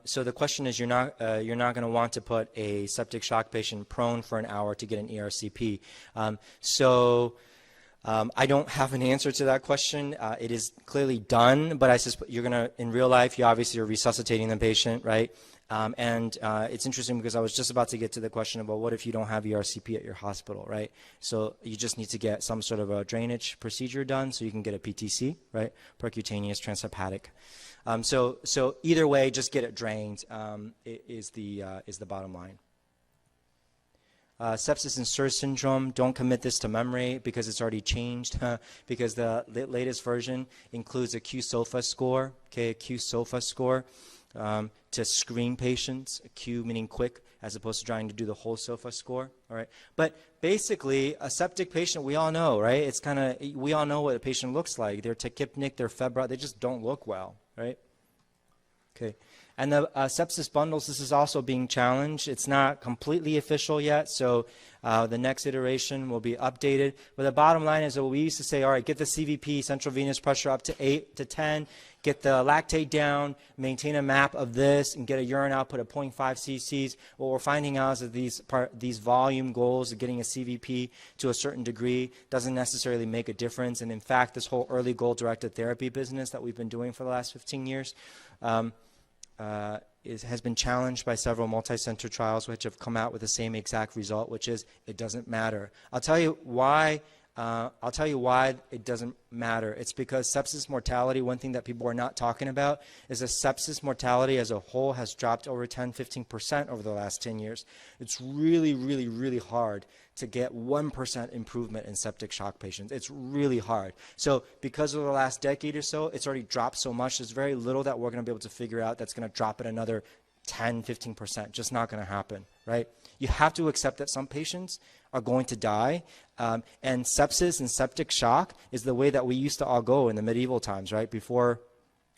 so the question is, you're not going to want to put a septic shock patient prone for an hour to get an ERCP. I don't have an answer to that question. It is clearly done, but I suspect you're going to, in real life, you obviously are resuscitating the patient, right? It's interesting because I was just about to get to the question about what if you don't have ERCP at your hospital, right? So you just need to get some sort of a drainage procedure done so you can get a PTC, right? Percutaneous transhepatic. So either way, just get it drained is the bottom line. Sepsis and SIRS syndrome, don't commit this to memory because it's already changed because the latest version includes a Q-SOFA score, okay, a Q-SOFA score to screen patients, a Q meaning quick as opposed to trying to do the whole SOFA score, all right? But basically, a septic patient, we all know, right? It's kind of, we all know what a patient looks like. They're tachypnic, they're febrile, they just don't look well, right? Okay. And the sepsis bundles, this is also being challenged. It's not completely official yet, so the next iteration will be updated. But the bottom line is that we used to say, all right, get the CVP, central venous pressure, up to 8 to 10, get the lactate down, maintain a map of this, and get a urine output of 0.5 cc's. What we're finding out is that these volume goals of getting a CVP to a certain degree doesn't necessarily make a difference. And in fact, this whole early goal-directed therapy business that we've been doing for the last 15 years, has been challenged by several multi-center trials which have come out with the same exact result, which is it doesn't matter. I'll tell you why it doesn't matter. It's because sepsis mortality, one thing that people are not talking about is that sepsis mortality as a whole has dropped over 10-15% over the last 10 years. It's really, really, really hard to get 1% improvement in septic shock patients. It's really hard. So because of the last decade or so, it's already dropped so much. There's very little that we're going to be able to figure out that's going to drop it another 10-15%. Just not going to happen, right? You have to accept that some patients are going to die. And sepsis and septic shock is the way that we used to all go in the medieval times, right? Before,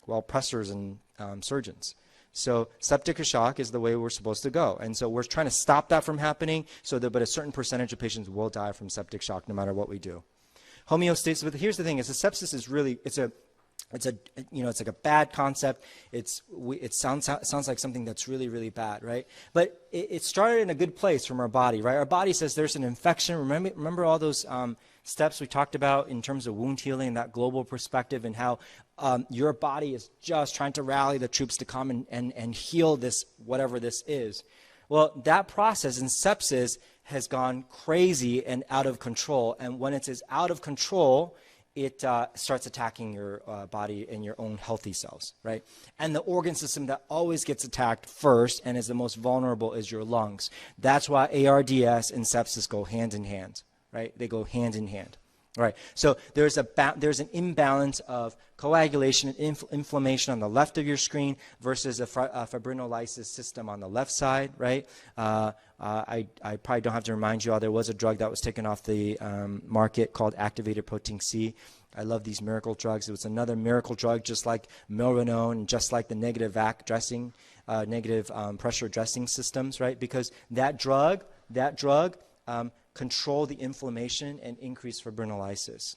well, pressers and surgeons. So septic shock is the way we're supposed to go. And so we're trying to stop that from happening, but a certain percentage of patients will die from septic shock no matter what we do. Homeostasis, but here's the thing, is the sepsis is really, it's like a bad concept. It sounds like something that's really, really bad, right? But it started in a good place from our body, right? Our body says there's an infection. Remember all those steps we talked about in terms of wound healing, that global perspective, and how your body is just trying to rally the troops to come and heal this, whatever this is. Well, that process in sepsis has gone crazy and out of control. And when it is out of control, it starts attacking your body and your own healthy cells, right? And the organ system that always gets attacked first and is the most vulnerable is your lungs. That's why ARDS and sepsis go hand in hand, right? They go hand in hand, right? So there's an imbalance of coagulation and inflammation on the left of your screen versus a fibrinolysis system on the left side, right? I probably don't have to remind you all, there was a drug that was taken off the market called activated protein C. I love these miracle drugs. It was another miracle drug, just like Milrinone, and just like the negative VAC dressing, negative pressure dressing systems, right? Because that drug controlled the inflammation and increased fibrinolysis.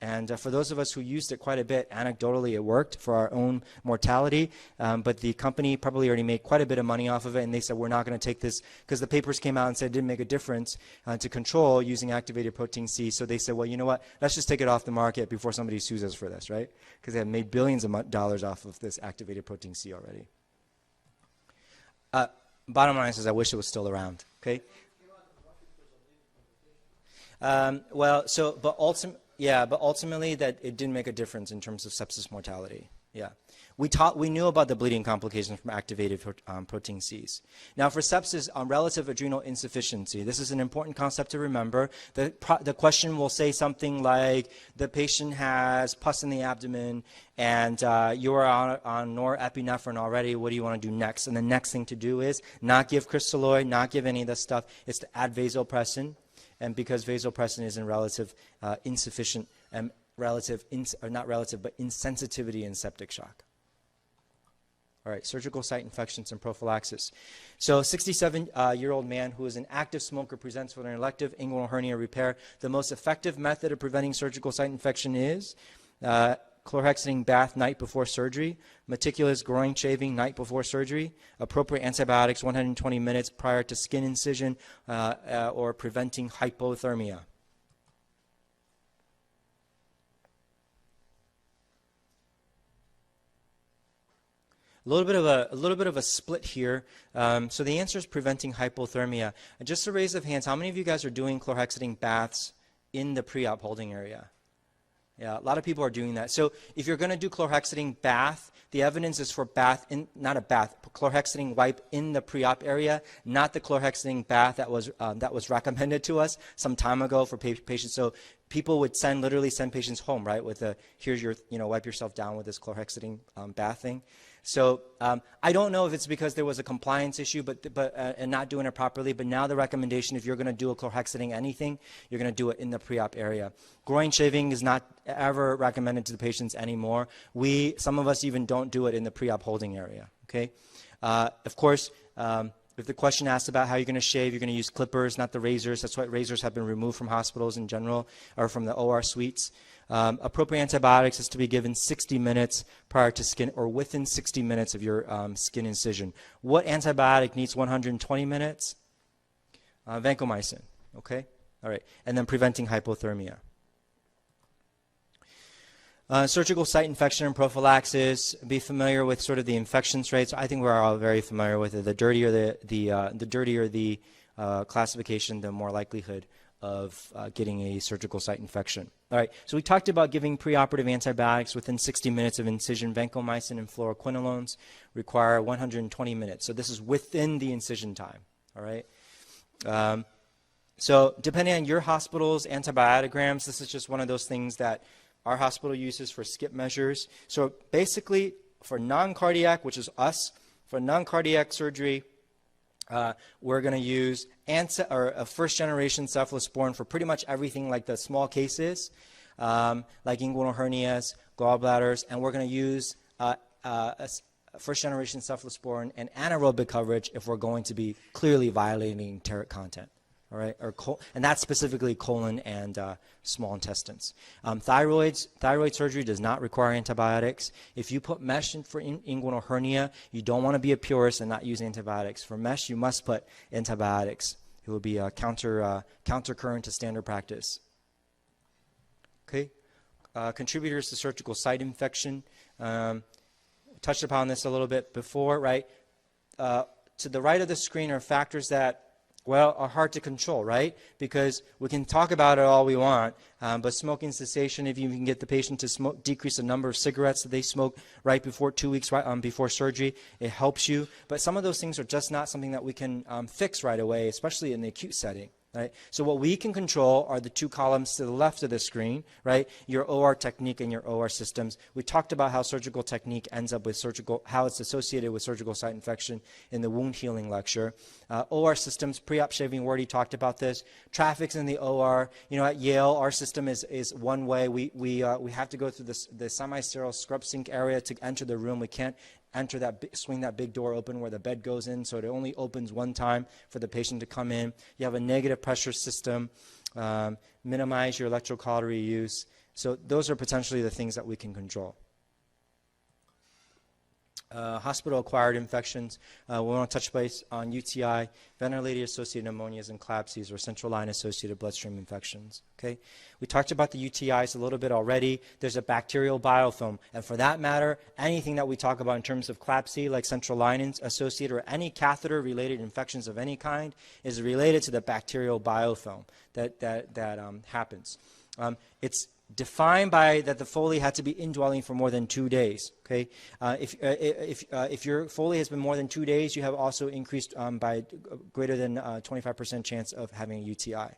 And for those of us who used it quite a bit, anecdotally it worked for our own mortality, but the company probably already made quite a bit of money off of it, and they said, we're not going to take this, because the papers came out and said it didn't make a difference to control using activated protein C. So they said, well, you know what, let's just take it off the market before somebody sues us for this, right? Because they have made billions of dollars off of this activated protein C already. Bottom line is I wish it was still around, okay? But ultimately that it didn't make a difference in terms of sepsis mortality. Yeah. We knew about the bleeding complications from activated protein Cs. Now for sepsis on relative adrenal insufficiency, this is an important concept to remember. The question will say something like, the patient has pus in the abdomen and you are on norepinephrine already, what do you want to do next? And the next thing to do is not give crystalloid, not give any of this stuff. It's to add vasopressin. and because vasopressin is in relative insufficient, insensitivity in septic shock. All right, surgical site infections and prophylaxis. So 67-year-old man who is an active smoker presents with an elective inguinal hernia repair. The most effective method of preventing surgical site infection is chlorhexidine bath night before surgery, meticulous groin shaving night before surgery, appropriate antibiotics 120 minutes prior to skin incision, or preventing hypothermia. A little bit of a split here. So the answer is preventing hypothermia. Just a raise of hands, how many of you guys are doing chlorhexidine baths in the pre-op holding area? Yeah, a lot of people are doing that. So if you're going to do chlorhexidine bath, the evidence is for chlorhexidine wipe in the pre-op area, not the chlorhexidine bath that was recommended to us some time ago for patients. So people would literally send patients home, right, with here's your, wipe yourself down with this chlorhexidine bath thing. So I don't know if it's because there was a compliance issue and not doing it properly, but now the recommendation, if you're going to do a chlorhexidine anything, you're going to do it in the pre-op area. Groin shaving is not ever recommended to the patients anymore. Some of us even don't do it in the pre-op holding area, okay? Of course, if the question asks about how you're going to shave, you're going to use clippers, not the razors. That's why razors have been removed from hospitals in general, or from the OR suites. Appropriate antibiotics is to be given 60 minutes prior to skin, or within 60 minutes of your skin incision. What antibiotic needs 120 minutes? Vancomycin, okay? All right, and then preventing hypothermia. Surgical site infection and prophylaxis. Be familiar with sort of the infections rates. I think we're all very familiar with it. The dirtier the classification, the more likelihood of getting a surgical site infection. All right, so we talked about giving preoperative antibiotics within 60 minutes of incision. Vancomycin and fluoroquinolones require 120 minutes. So this is within the incision time, all right? So depending on your hospital's antibiotograms, this is just one of those things that our hospital uses for skip measures. So basically, for non-cardiac, which is us, for non-cardiac surgery, we're going to use a first-generation cephalosporin for pretty much everything like the small cases, like inguinal hernias, gallbladders, and we're going to use first-generation cephalosporin and anaerobic coverage if we're going to be clearly violating enteric content. All right, and that's specifically colon and small intestines. Thyroid surgery does not require antibiotics. If you put mesh in for inguinal hernia, you don't want to be a purist and not use antibiotics. For mesh, you must put antibiotics. It will be a countercurrent to standard practice. Okay, contributors to surgical site infection. Touched upon this a little bit before, right? To the right of the screen are factors that are hard to control, right? Because we can talk about it all we want, but smoking cessation, if you can get the patient to decrease the number of cigarettes that they smoke right before 2 weeks before surgery, it helps you. But some of those things are just not something that we can fix right away, especially in the acute setting. Right? So what we can control are the two columns to the left of the screen, right? Your OR technique and your OR systems. We talked about how surgical technique ends up with how it's associated with surgical site infection in the wound healing lecture. OR systems, pre-op shaving, we already talked about this. Traffics in the OR, at Yale, our system is one way. We have to go through the semi-sterile scrub sink area to enter the room. We can't swing that big door open where the bed goes in, so it only opens one time for the patient to come in. You have a negative pressure system, minimize your electrocautery use. So those are potentially the things that we can control. Hospital-acquired infections. We want to touch base on UTI, ventilator-associated pneumonias, and CLABSIs, or central line-associated bloodstream infections. Okay, we talked about the UTIs a little bit already. There's a bacterial biofilm, and for that matter, anything that we talk about in terms of CLABSI, like central line-associated, or any catheter-related infections of any kind, is related to the bacterial biofilm that happens. It's defined by that the Foley had to be indwelling for more than 2 days. Okay, if your Foley has been more than 2 days, you have also increased by greater than 25% chance of having a UTI.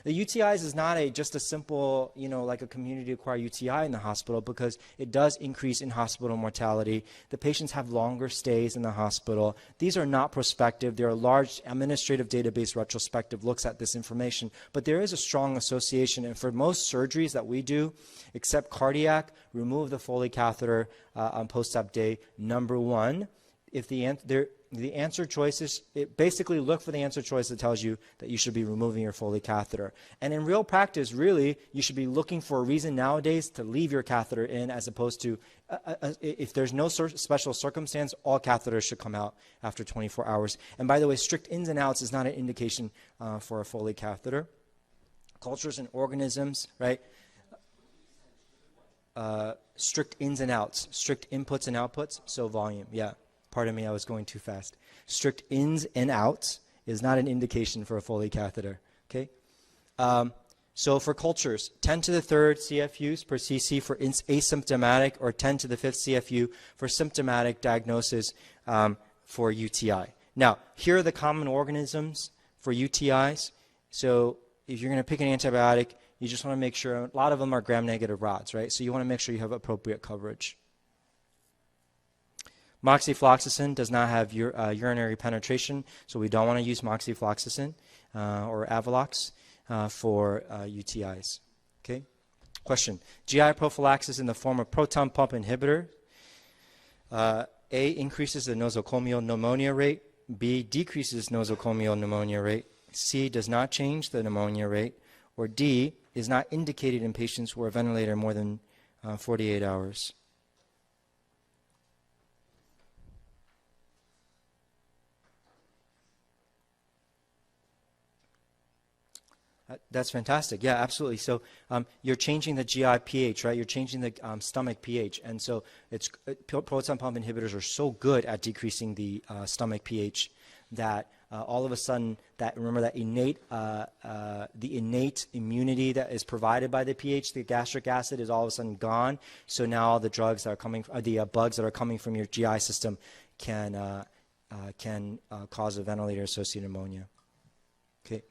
The UTIs is not just a simple, like a community-acquired UTI in the hospital, because it does increase in hospital mortality. The patients have longer stays in the hospital. These are not prospective. There are large administrative database retrospective looks at this information, but there is a strong association. And for most surgeries that we do, except cardiac, remove the Foley catheter on post-op day number 1. If the answer choices, basically look for the answer choice that tells you that you should be removing your Foley catheter. And in real practice, really, you should be looking for a reason nowadays to leave your catheter in, as opposed to, if there's no special circumstance, all catheters should come out after 24 hours. And by the way, strict ins and outs is not an indication for a Foley catheter. Cultures and organisms, right? Strict ins and outs, strict inputs and outputs, so volume, yeah. Pardon me, I was going too fast. Strict ins and outs is not an indication for a Foley catheter, okay? So for cultures, 10 to the 3rd CFUs per cc for asymptomatic, or 10 to the 5th CFU for symptomatic diagnosis for UTI. Now, here are the common organisms for UTIs. So if you're going to pick an antibiotic, you just want to make sure, a lot of them are gram-negative rods, right? So you want to make sure you have appropriate coverage. Moxifloxacin does not have urinary penetration, so we don't want to use moxifloxacin or Avelox for UTIs. Okay? Question. GI prophylaxis in the form of proton pump inhibitor. A, increases the nosocomial pneumonia rate. B, decreases nosocomial pneumonia rate. C, does not change the pneumonia rate. Or D, is not indicated in patients who are ventilated more than 48 hours. That's fantastic. Yeah, absolutely. So you're changing the GI pH, right? You're changing the stomach pH. And so proton pump inhibitors are so good at decreasing the stomach pH that all of a sudden, remember that the innate immunity that is provided by the pH, the gastric acid, is all of a sudden gone. So now the drugs that are coming, the bugs that are coming from your GI system can cause a ventilator-associated pneumonia. Okay.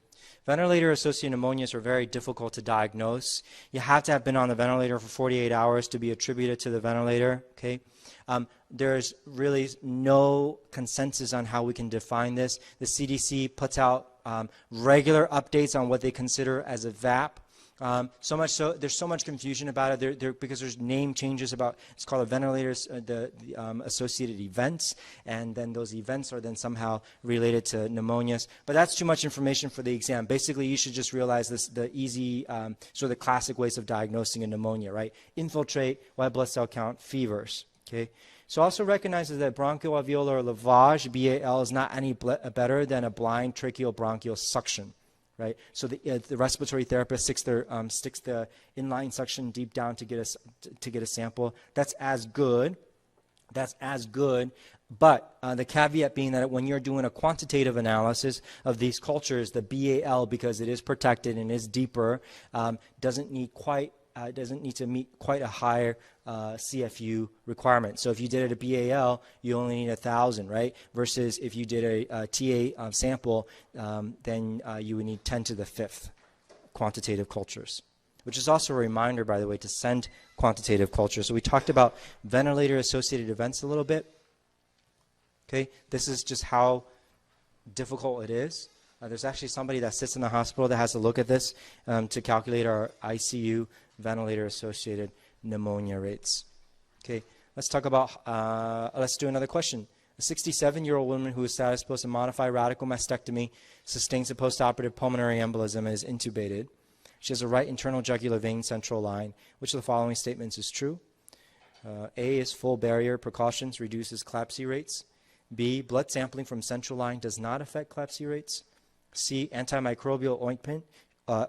Ventilator-associated pneumonias are very difficult to diagnose. You have to have been on the ventilator for 48 hours to be attributed to the ventilator. Okay. There's really no consensus on how we can define this. The CDC puts out regular updates on what they consider as a VAP. So much so, there's so much confusion about it because there's name changes about, it's called a ventilators, the associated events, and then those events are then somehow related to pneumonias. But that's too much information for the exam. Basically, you should just realize this, the easy, sort of the classic ways of diagnosing a pneumonia, right? Infiltrate, white blood cell count, fevers, okay? So also recognizes that bronchoalveolar lavage, BAL, is not any better than a blind tracheobronchial suction. Right, so the respiratory therapist sticks the inline suction deep down to get a sample. That's as good. But the caveat being that when you're doing a quantitative analysis of these cultures, the BAL, because it is protected and is deeper, doesn't need to meet quite a higher CFU requirement. So if you did it at BAL, you only need 1,000, right? Versus if you did a TA sample, then you would need 10 to the 5th quantitative cultures, which is also a reminder, by the way, to send quantitative cultures. So we talked about ventilator-associated events a little bit. Okay, this is just how difficult it is. There's actually somebody that sits in the hospital that has to look at this to calculate our ICU ventilator-associated pneumonia rates. Okay, let's talk about, let's do another question. A 67-year-old woman who is status post a modified radical mastectomy sustains a postoperative pulmonary embolism and is intubated. She has a right internal jugular vein central line. Which of the following statements is true? A is full barrier precautions reduces CLABSI rates. B, blood sampling from central line does not affect CLABSI rates. C, antimicrobial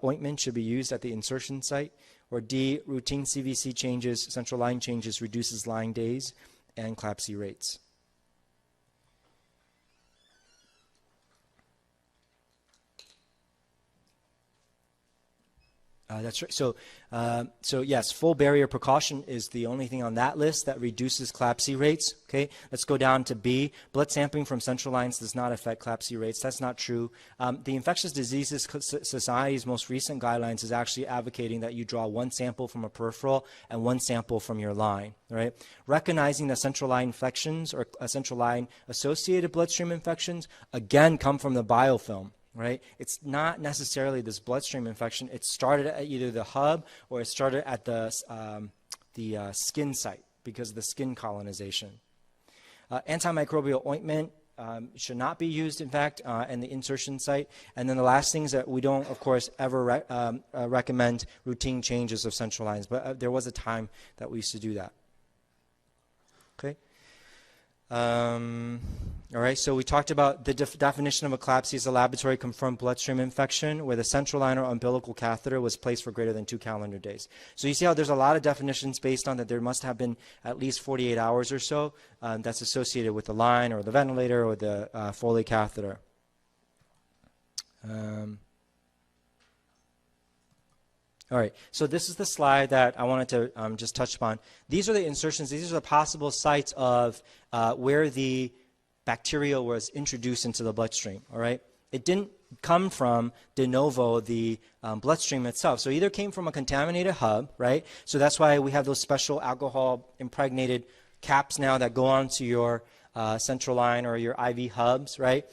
ointment should be used at the insertion site. Or D, routine CVC changes, central line changes reduces line days and CLABSI rates. That's right. So yes, full barrier precaution is the only thing on that list that reduces CLABSI rates. Okay, let's go down to B. Blood sampling from central lines does not affect CLABSI rates. That's not true. The Infectious Diseases Society's most recent guidelines is actually advocating that you draw one sample from a peripheral and one sample from your line. Right? Recognizing that central line infections or central line associated bloodstream infections again come from the biofilm. Right? It's not necessarily this bloodstream infection. It started at either the hub or it started at the skin site because of the skin colonization. Antimicrobial ointment should not be used, in fact, in the insertion site. And then the last thing is that we don't, of course, ever recommend routine changes of central lines, but there was a time that we used to do that. Okay. All right, so we talked about the definition of a CLABSI as a laboratory confirmed bloodstream infection where the central line or umbilical catheter was placed for greater than 2 calendar days. So you see how there's a lot of definitions based on that there must have been at least 48 hours or so that's associated with the line or the ventilator or the Foley catheter. All right, so this is the slide that I wanted to just touch upon. These are the insertions. These are the possible sites of where the bacteria was introduced into the bloodstream, all right? It didn't come from de novo, the bloodstream itself. So either came from a contaminated hub, right? So that's why we have those special alcohol impregnated caps now that go onto your central line or your IV hubs, right?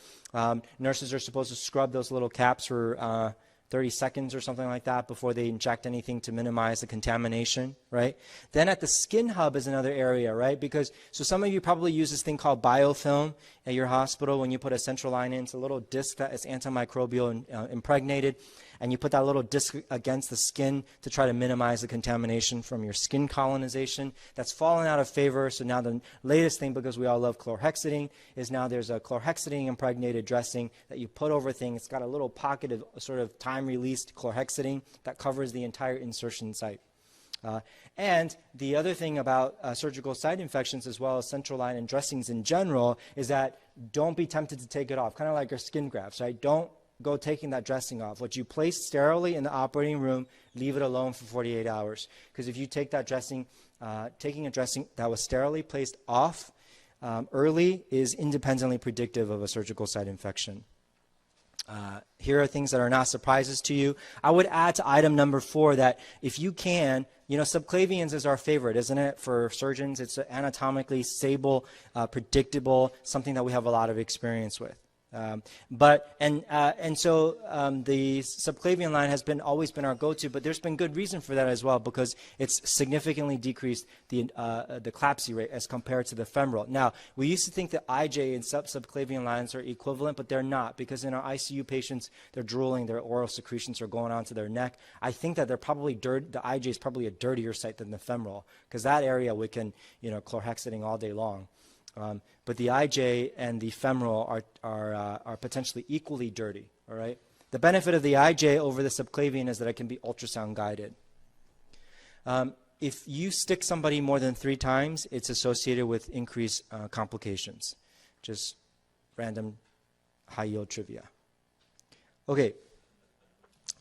Nurses are supposed to scrub those little caps for 30 seconds or something like that before they inject anything to minimize the contamination, right? Then at the skin hub is another area, right? Because, so some of you probably use this thing called biofilm at your hospital when you put a central line in. It's a little disc that is antimicrobial and impregnated, and you put that little disc against the skin to try to minimize the contamination from your skin colonization. That's fallen out of favor, so now the latest thing, because we all love chlorhexidine, is now there's a chlorhexidine impregnated dressing that you put over things. It's got a little pocket of sort of time-released chlorhexidine that covers the entire insertion site. And the other thing about surgical site infections as well as central line and dressings in general is that don't be tempted to take it off, kind of like your skin grafts, right? Don't go taking that dressing off. What you place sterilely in the operating room, leave it alone for 48 hours. Because if you take that dressing, taking a dressing that was sterilely placed off early is independently predictive of a surgical site infection. Here are things that are not surprises to you. I would add to item number 4 that if you can, you know, subclavians is our favorite, isn't it, for surgeons? It's anatomically stable, predictable, something that we have a lot of experience with. So the subclavian line has always been our go-to, but there's been good reason for that as well because it's significantly decreased the CLABSI rate as compared to the femoral. Now, we used to think that IJ and subclavian lines are equivalent, but they're not because in our ICU patients, they're drooling, their oral secretions are going onto their neck. I think that they're probably the IJ is probably a dirtier site than the femoral because that area we can, you know, chlorhexidine all day long. But the IJ and the femoral are potentially equally dirty, all right? The benefit of the IJ over the subclavian is that it can be ultrasound guided. If you stick somebody more than 3 times, it's associated with increased complications. Just random high-yield trivia. Okay,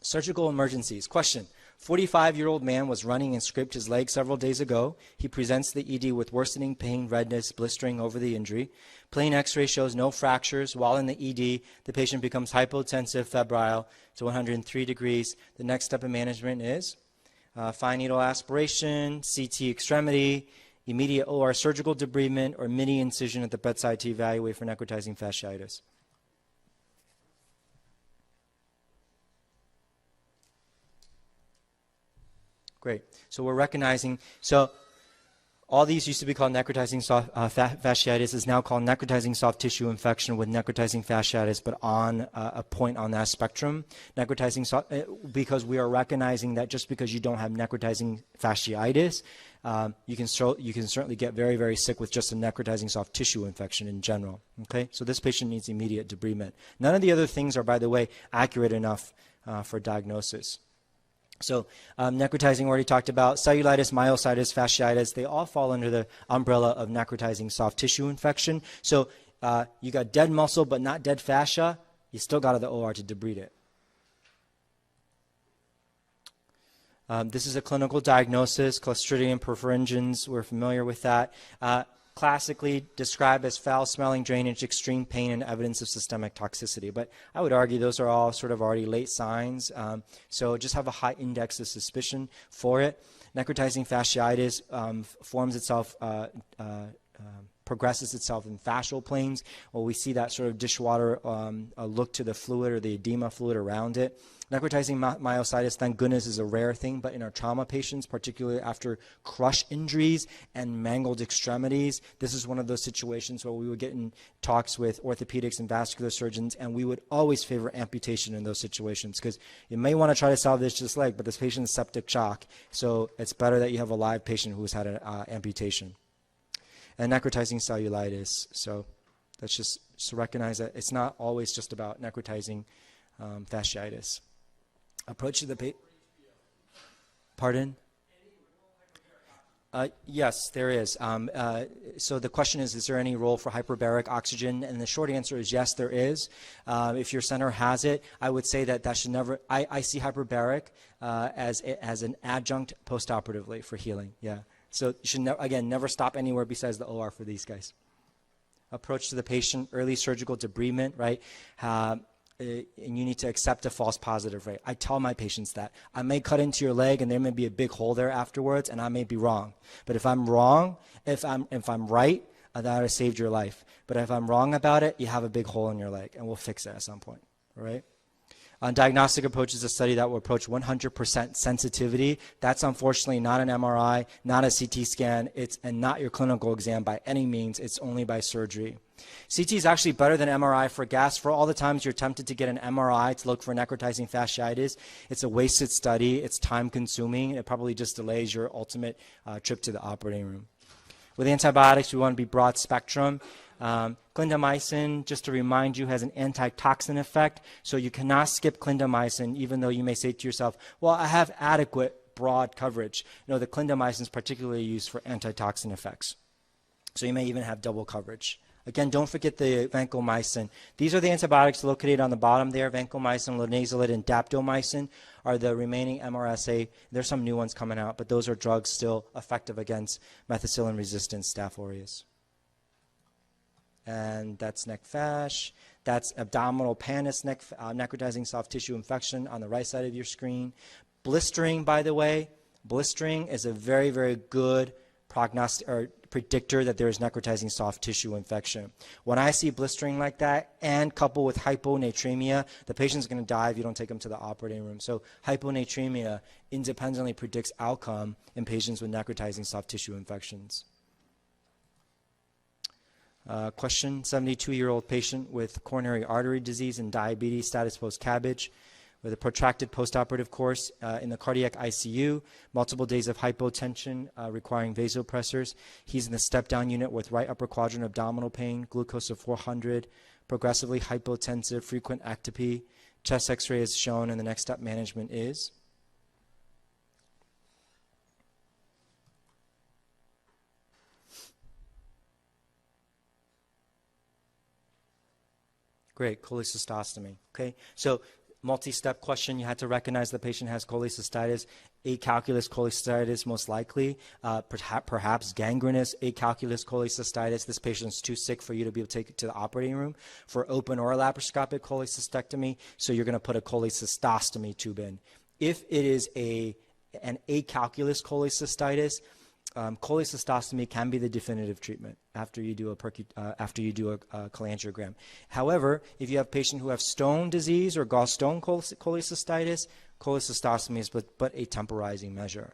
surgical emergencies. Question. 45-year-old man was running and scraped his leg several days ago. He presents the ED with worsening pain, redness, blistering over the injury. Plain x-ray shows no fractures. While in the ED, the patient becomes hypotensive, febrile to 103 degrees. The next step in management is fine needle aspiration, CT extremity, immediate OR surgical debridement, or mini incision at the bedside to evaluate for necrotizing fasciitis. Great. So we're recognizing, so all these used to be called necrotizing soft fasciitis is now called necrotizing soft tissue infection with necrotizing fasciitis, but on a point on that spectrum. Necrotizing soft, because we are recognizing that just because you don't have necrotizing fasciitis, you can certainly get very, very sick with just a necrotizing soft tissue infection in general. Okay, so this patient needs immediate debridement. None of the other things are, by the way, accurate enough for diagnosis. So necrotizing, we already talked about. Cellulitis, myositis, fasciitis, they all fall under the umbrella of necrotizing soft tissue infection. So you got dead muscle but not dead fascia, you still got to the OR to debride it. This is a clinical diagnosis, Clostridium perfringens. We're familiar with that. Classically described as foul-smelling drainage, extreme pain, and evidence of systemic toxicity. But I would argue those are all sort of already late signs. So just have a high index of suspicion for it. Necrotizing fasciitis forms itself, progresses itself in fascial planes. Well, we see that sort of dishwater look to the fluid or the edema fluid around it. Necrotizing myositis, thank goodness, is a rare thing, but in our trauma patients, particularly after crush injuries and mangled extremities, this is one of those situations where we would get in talks with orthopedics and vascular surgeons, and we would always favor amputation in those situations because you may want to try to salvage this leg, but this patient's septic shock, so it's better that you have a live patient who's had an amputation. And necrotizing cellulitis, so let's just recognize that it's not always just about necrotizing fasciitis. Approach to the patient. Pardon? Yes, there is. So the question is there any role for hyperbaric oxygen? And the short answer is yes, there is. If your center has it, I would say that should never, I see hyperbaric as an adjunct postoperatively for healing, yeah. So you should, again, never stop anywhere besides the OR for these guys. Approach to the patient, early surgical debridement, right? And you need to accept a false positive rate. I tell my patients that. I may cut into your leg and there may be a big hole there afterwards and I may be wrong. But if I'm wrong, if I'm right, that would have saved your life. But if I'm wrong about it, you have a big hole in your leg and we'll fix it at some point, all right? Diagnostic approach is a study that will approach 100% sensitivity. That's unfortunately not an MRI, not a CT scan, and not your clinical exam by any means. It's only by surgery. CT is actually better than MRI for gas. For all the times you're tempted to get an MRI to look for necrotizing fasciitis, it's a wasted study. It's time consuming. It probably just delays your ultimate trip to the operating room. With antibiotics, we want to be broad spectrum. Clindamycin, just to remind you, has an antitoxin effect, so you cannot skip clindamycin, even though you may say to yourself, well, I have adequate broad coverage. No, the clindamycin is particularly used for antitoxin effects. So you may even have double coverage. Again, don't forget the vancomycin. These are the antibiotics located on the bottom there. Vancomycin, linezolid, and daptomycin are the remaining MRSA. There's some new ones coming out, but those are drugs still effective against methicillin-resistant Staph aureus. And that's neck fash. That's abdominal pannus necrotizing soft tissue infection on the right side of your screen. Blistering, by the way, blistering is a very, very good prognostic or predictor that there is necrotizing soft tissue infection. When I see blistering like that and coupled with hyponatremia, the patient's going to die if you don't take them to the operating room. So hyponatremia independently predicts outcome in patients with necrotizing soft tissue infections. Question, 72-year-old patient with coronary artery disease and diabetes, status post-CABG, with a protracted postoperative course in the cardiac ICU, multiple days of hypotension requiring vasopressors. He's in the step-down unit with right upper quadrant abdominal pain, glucose of 400, progressively hypotensive, frequent ectopy. Chest x-ray is shown, and the next step management is? Great, cholecystostomy. Okay, so multi-step question. You had to recognize the patient has cholecystitis, acalculous cholecystitis most likely, perhaps gangrenous acalculous cholecystitis. This patient's too sick for you to be able to take it to the operating room for open or laparoscopic cholecystectomy, so you're going to put a cholecystostomy tube in. If it is an acalculous cholecystitis, cholecystostomy can be the definitive treatment after you do a cholangiogram. However, if you have a patient who have stone disease or gallstone cholecystitis, cholecystostomy is but a temporizing measure.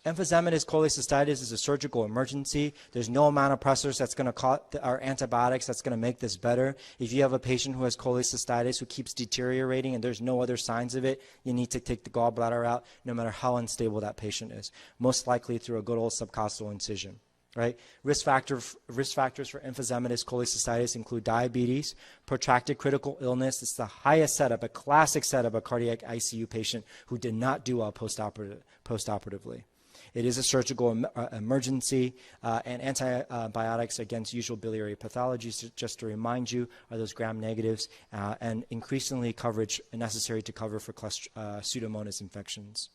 Emphysematous cholecystitis is a surgical emergency. There's no amount of pressors that's going to cause our antibiotics that's going to make this better. If you have a patient who has cholecystitis who keeps deteriorating and there's no other signs of it, you need to take the gallbladder out no matter how unstable that patient is, most likely through a good old subcostal incision. Right? Risk factors for emphysematous cholecystitis include diabetes, protracted critical illness. It's the highest setup, a classic setup, a cardiac ICU patient who did not do well postoperatively. It is a surgical emergency, and antibiotics against usual biliary pathologies, just to remind you, are those gram negatives, and increasingly coverage necessary to cover for Pseudomonas infections.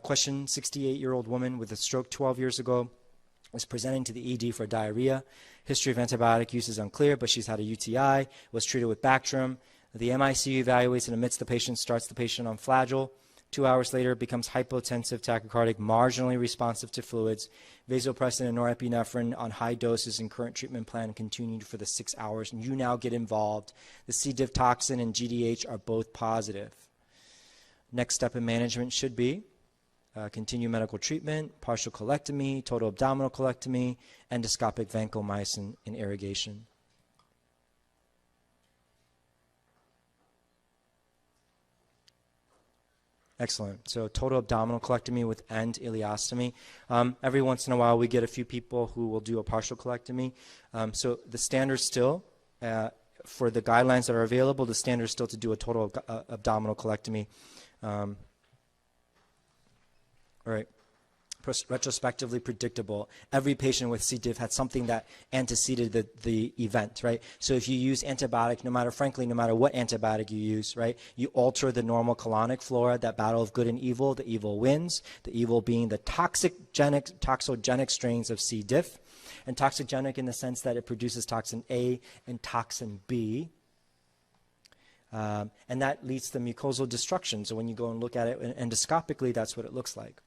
Question, 68-year-old woman with a stroke 12 years ago was presenting to the ED for diarrhea. History of antibiotic use is unclear, but she's had a UTI, was treated with Bactrim. The MICU evaluates and admits the patient, starts the patient on Flagyl. 2 hours later, becomes hypotensive, tachycardic, marginally responsive to fluids. Vasopressin and norepinephrine on high doses and current treatment plan continued for the 6 hours. And you now get involved. The C. diff toxin and GDH are both positive. Next step in management should be continue medical treatment, partial colectomy, total abdominal colectomy, endoscopic vancomycin and irrigation. Excellent. So total abdominal colectomy with end ileostomy. Every once in a while, we get a few people who will do a partial colectomy. So the standard still, for the guidelines that are available, the standard is still to do a total abdominal colectomy. All right. Retrospectively predictable. Every patient with C. diff had something that anteceded the event, right? So if you use antibiotic, no matter what antibiotic you use, right, you alter the normal colonic flora, that battle of good and evil, the evil wins, the evil being the toxogenic strains of C. diff, and toxogenic in the sense that it produces toxin A and toxin B. And that leads to mucosal destruction. So when you go and look at it endoscopically, that's what it looks like.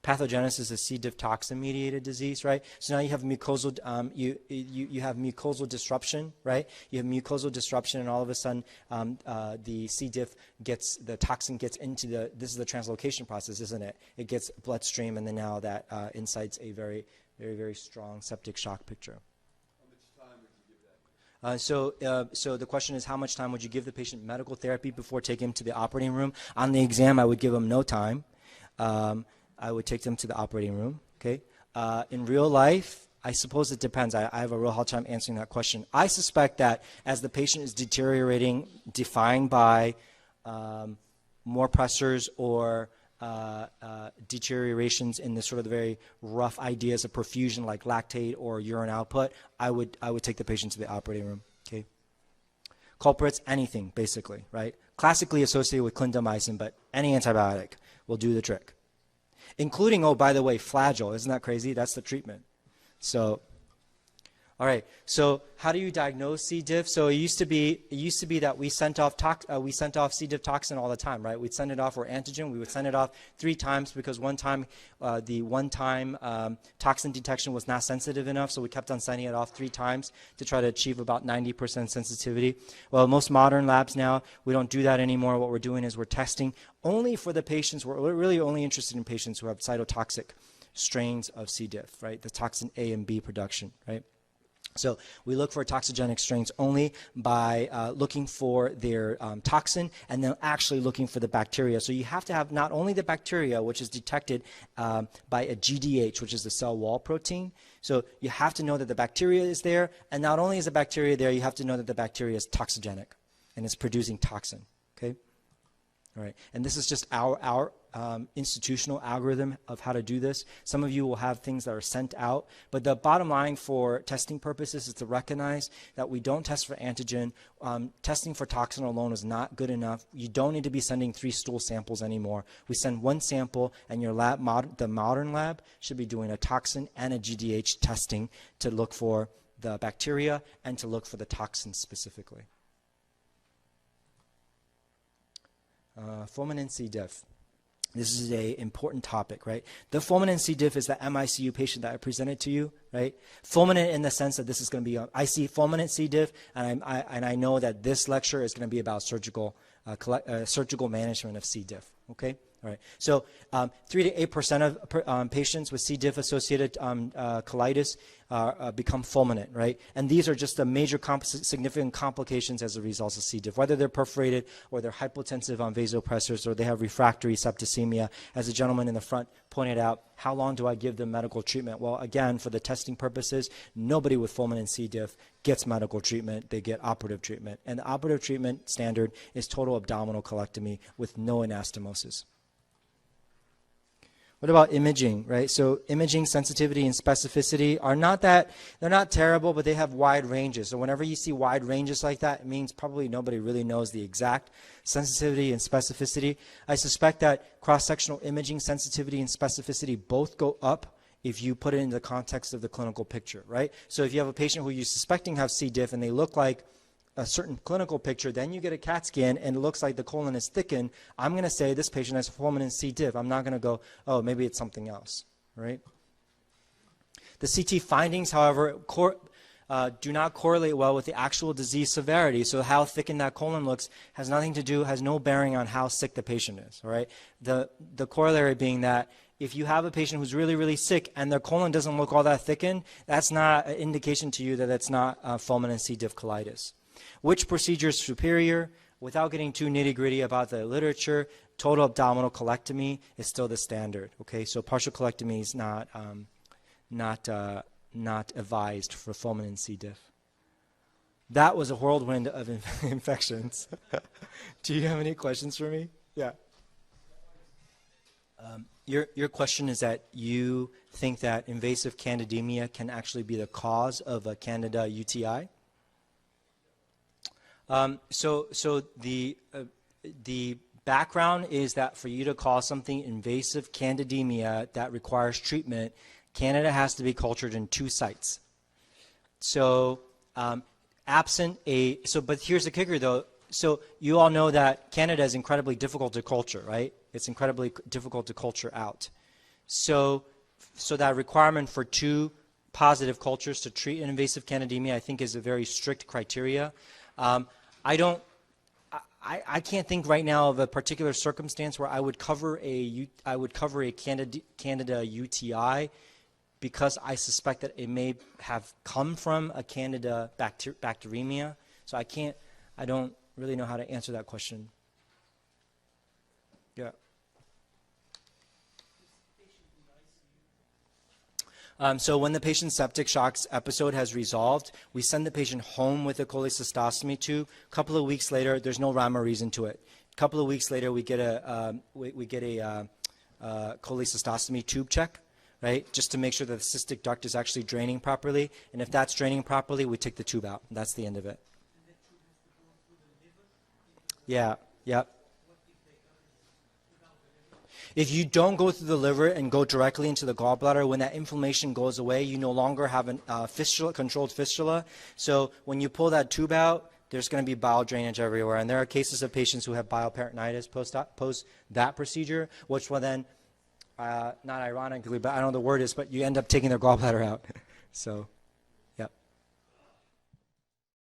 Pathogenesis is a C. diff toxin-mediated disease, right? So now you have mucosal, you have mucosal disruption, right? You have mucosal disruption, and all of a sudden, the C. diff the toxin gets into this is the translocation process, isn't it? It gets bloodstream, and then now that incites a very, very, very strong septic shock picture. So the question is, how much time would you give the patient medical therapy before taking him to the operating room? On the exam, I would give him no time. I would take them to the operating room, okay? In real life, I suppose it depends. I have a real hard time answering that question. I suspect that as the patient is deteriorating, defined by more pressors or deteriorations in the sort of the very rough ideas of perfusion like lactate or urine output, I would take the patient to the operating room, okay? Culprits, anything, basically, right? Classically associated with clindamycin, but any antibiotic will do the trick. Including, oh, by the way, Flagyl. Isn't that crazy? That's the treatment. So, all right. So how do you diagnose C. diff? So it used to be that we sent off C. diff toxin all the time, right? We'd send it off, or antigen. We would send it off 3 times because the one-time toxin detection was not sensitive enough, so we kept on sending it off 3 times to try to achieve about 90% sensitivity. Well, most modern labs now, we don't do that anymore. What we're doing is we're testing only for the patients. We're really only interested in patients who have cytotoxic strains of C. diff, right? The toxin A and B production, right? So we look for toxogenic strains only by looking for their toxin and then actually looking for the bacteria. So you have to have not only the bacteria, which is detected by a GDH, which is the cell wall protein. So you have to know that the bacteria is there, and not only is the bacteria there, you have to know that the bacteria is toxogenic and it's producing toxin, okay? All right, and this is just our institutional algorithm of how to do this. Some of you will have things that are sent out, but the bottom line for testing purposes is to recognize that we don't test for antigen. Testing for toxin alone is not good enough. You don't need to be sending 3 stool samples anymore. We send 1 sample, and your lab, the modern lab, should be doing a toxin and a GDH testing to look for the bacteria and to look for the toxin specifically. Fulminant C. diff. This is an important topic, right? The fulminant C. diff is the MICU patient that I presented to you, right? Fulminant in the sense that this is going to be, I see fulminant C. diff, and I know that this lecture is going to be about surgical management of C. diff, okay? All right. So 3 to 8% of patients with C. diff-associated colitis become fulminant, right? And these are just the major significant complications as a result of C. diff, whether they're perforated or they're hypotensive on vasopressors or they have refractory septicemia. As the gentleman in the front pointed out, how long do I give them medical treatment? Well, again, for the testing purposes, nobody with fulminant C. diff gets medical treatment. They get operative treatment. And the operative treatment standard is total abdominal colectomy with no anastomosis. What about imaging, right? So imaging sensitivity and specificity are they're not terrible, but they have wide ranges. So whenever you see wide ranges like that, it means probably nobody really knows the exact sensitivity and specificity. I suspect that cross-sectional imaging sensitivity and specificity both go up if you put it in the context of the clinical picture, right? So if you have a patient who you're suspecting have C. diff and they look like a certain clinical picture, then you get a CAT scan and it looks like the colon is thickened, I'm going to say this patient has fulminant C. diff. I'm not going to go, oh, maybe it's something else, right? The CT findings, however, do not correlate well with the actual disease severity. So how thickened that colon looks has no bearing on how sick the patient is, all right? The corollary being that if you have a patient who's really, really sick and their colon doesn't look all that thickened, that's not an indication to you that it's not fulminant C. diff colitis. Which procedure is superior? Without getting too nitty-gritty about the literature, total abdominal colectomy is still the standard. Okay, so partial colectomy is not advised for fulminant C. diff. That was a whirlwind of infections. Do you have any questions for me? Yeah. Your question is that you think that invasive candidemia can actually be the cause of a Candida UTI? So the background is that for you to call something invasive candidemia that requires treatment, Candida has to be cultured in 2 sites. So but here's the kicker though. So you all know that Candida is incredibly difficult to culture, right? It's incredibly difficult to culture out. So that requirement for 2 positive cultures to treat an invasive candidemia, I think, is a very strict criteria. I can't think right now of a particular circumstance where I would cover a Candida UTI because I suspect that it may have come from a Candida bacteremia. So I don't really know how to answer that question. Yeah. So when the patient's septic shock episode has resolved, we send the patient home with a cholecystostomy tube. A couple of weeks later, there's no rhyme or reason to it. A couple of weeks later, we get a cholecystostomy tube check, right, just to make sure that the cystic duct is actually draining properly. And if that's draining properly, we take the tube out. That's the end of it. Yeah. Yep. If you don't go through the liver and go directly into the gallbladder, when that inflammation goes away, you no longer have a controlled fistula. So when you pull that tube out, there's going to be bowel drainage everywhere. And there are cases of patients who have bioperitonitis post that procedure, which will then, not ironically, but I don't know the word is, but you end up taking their gallbladder out. So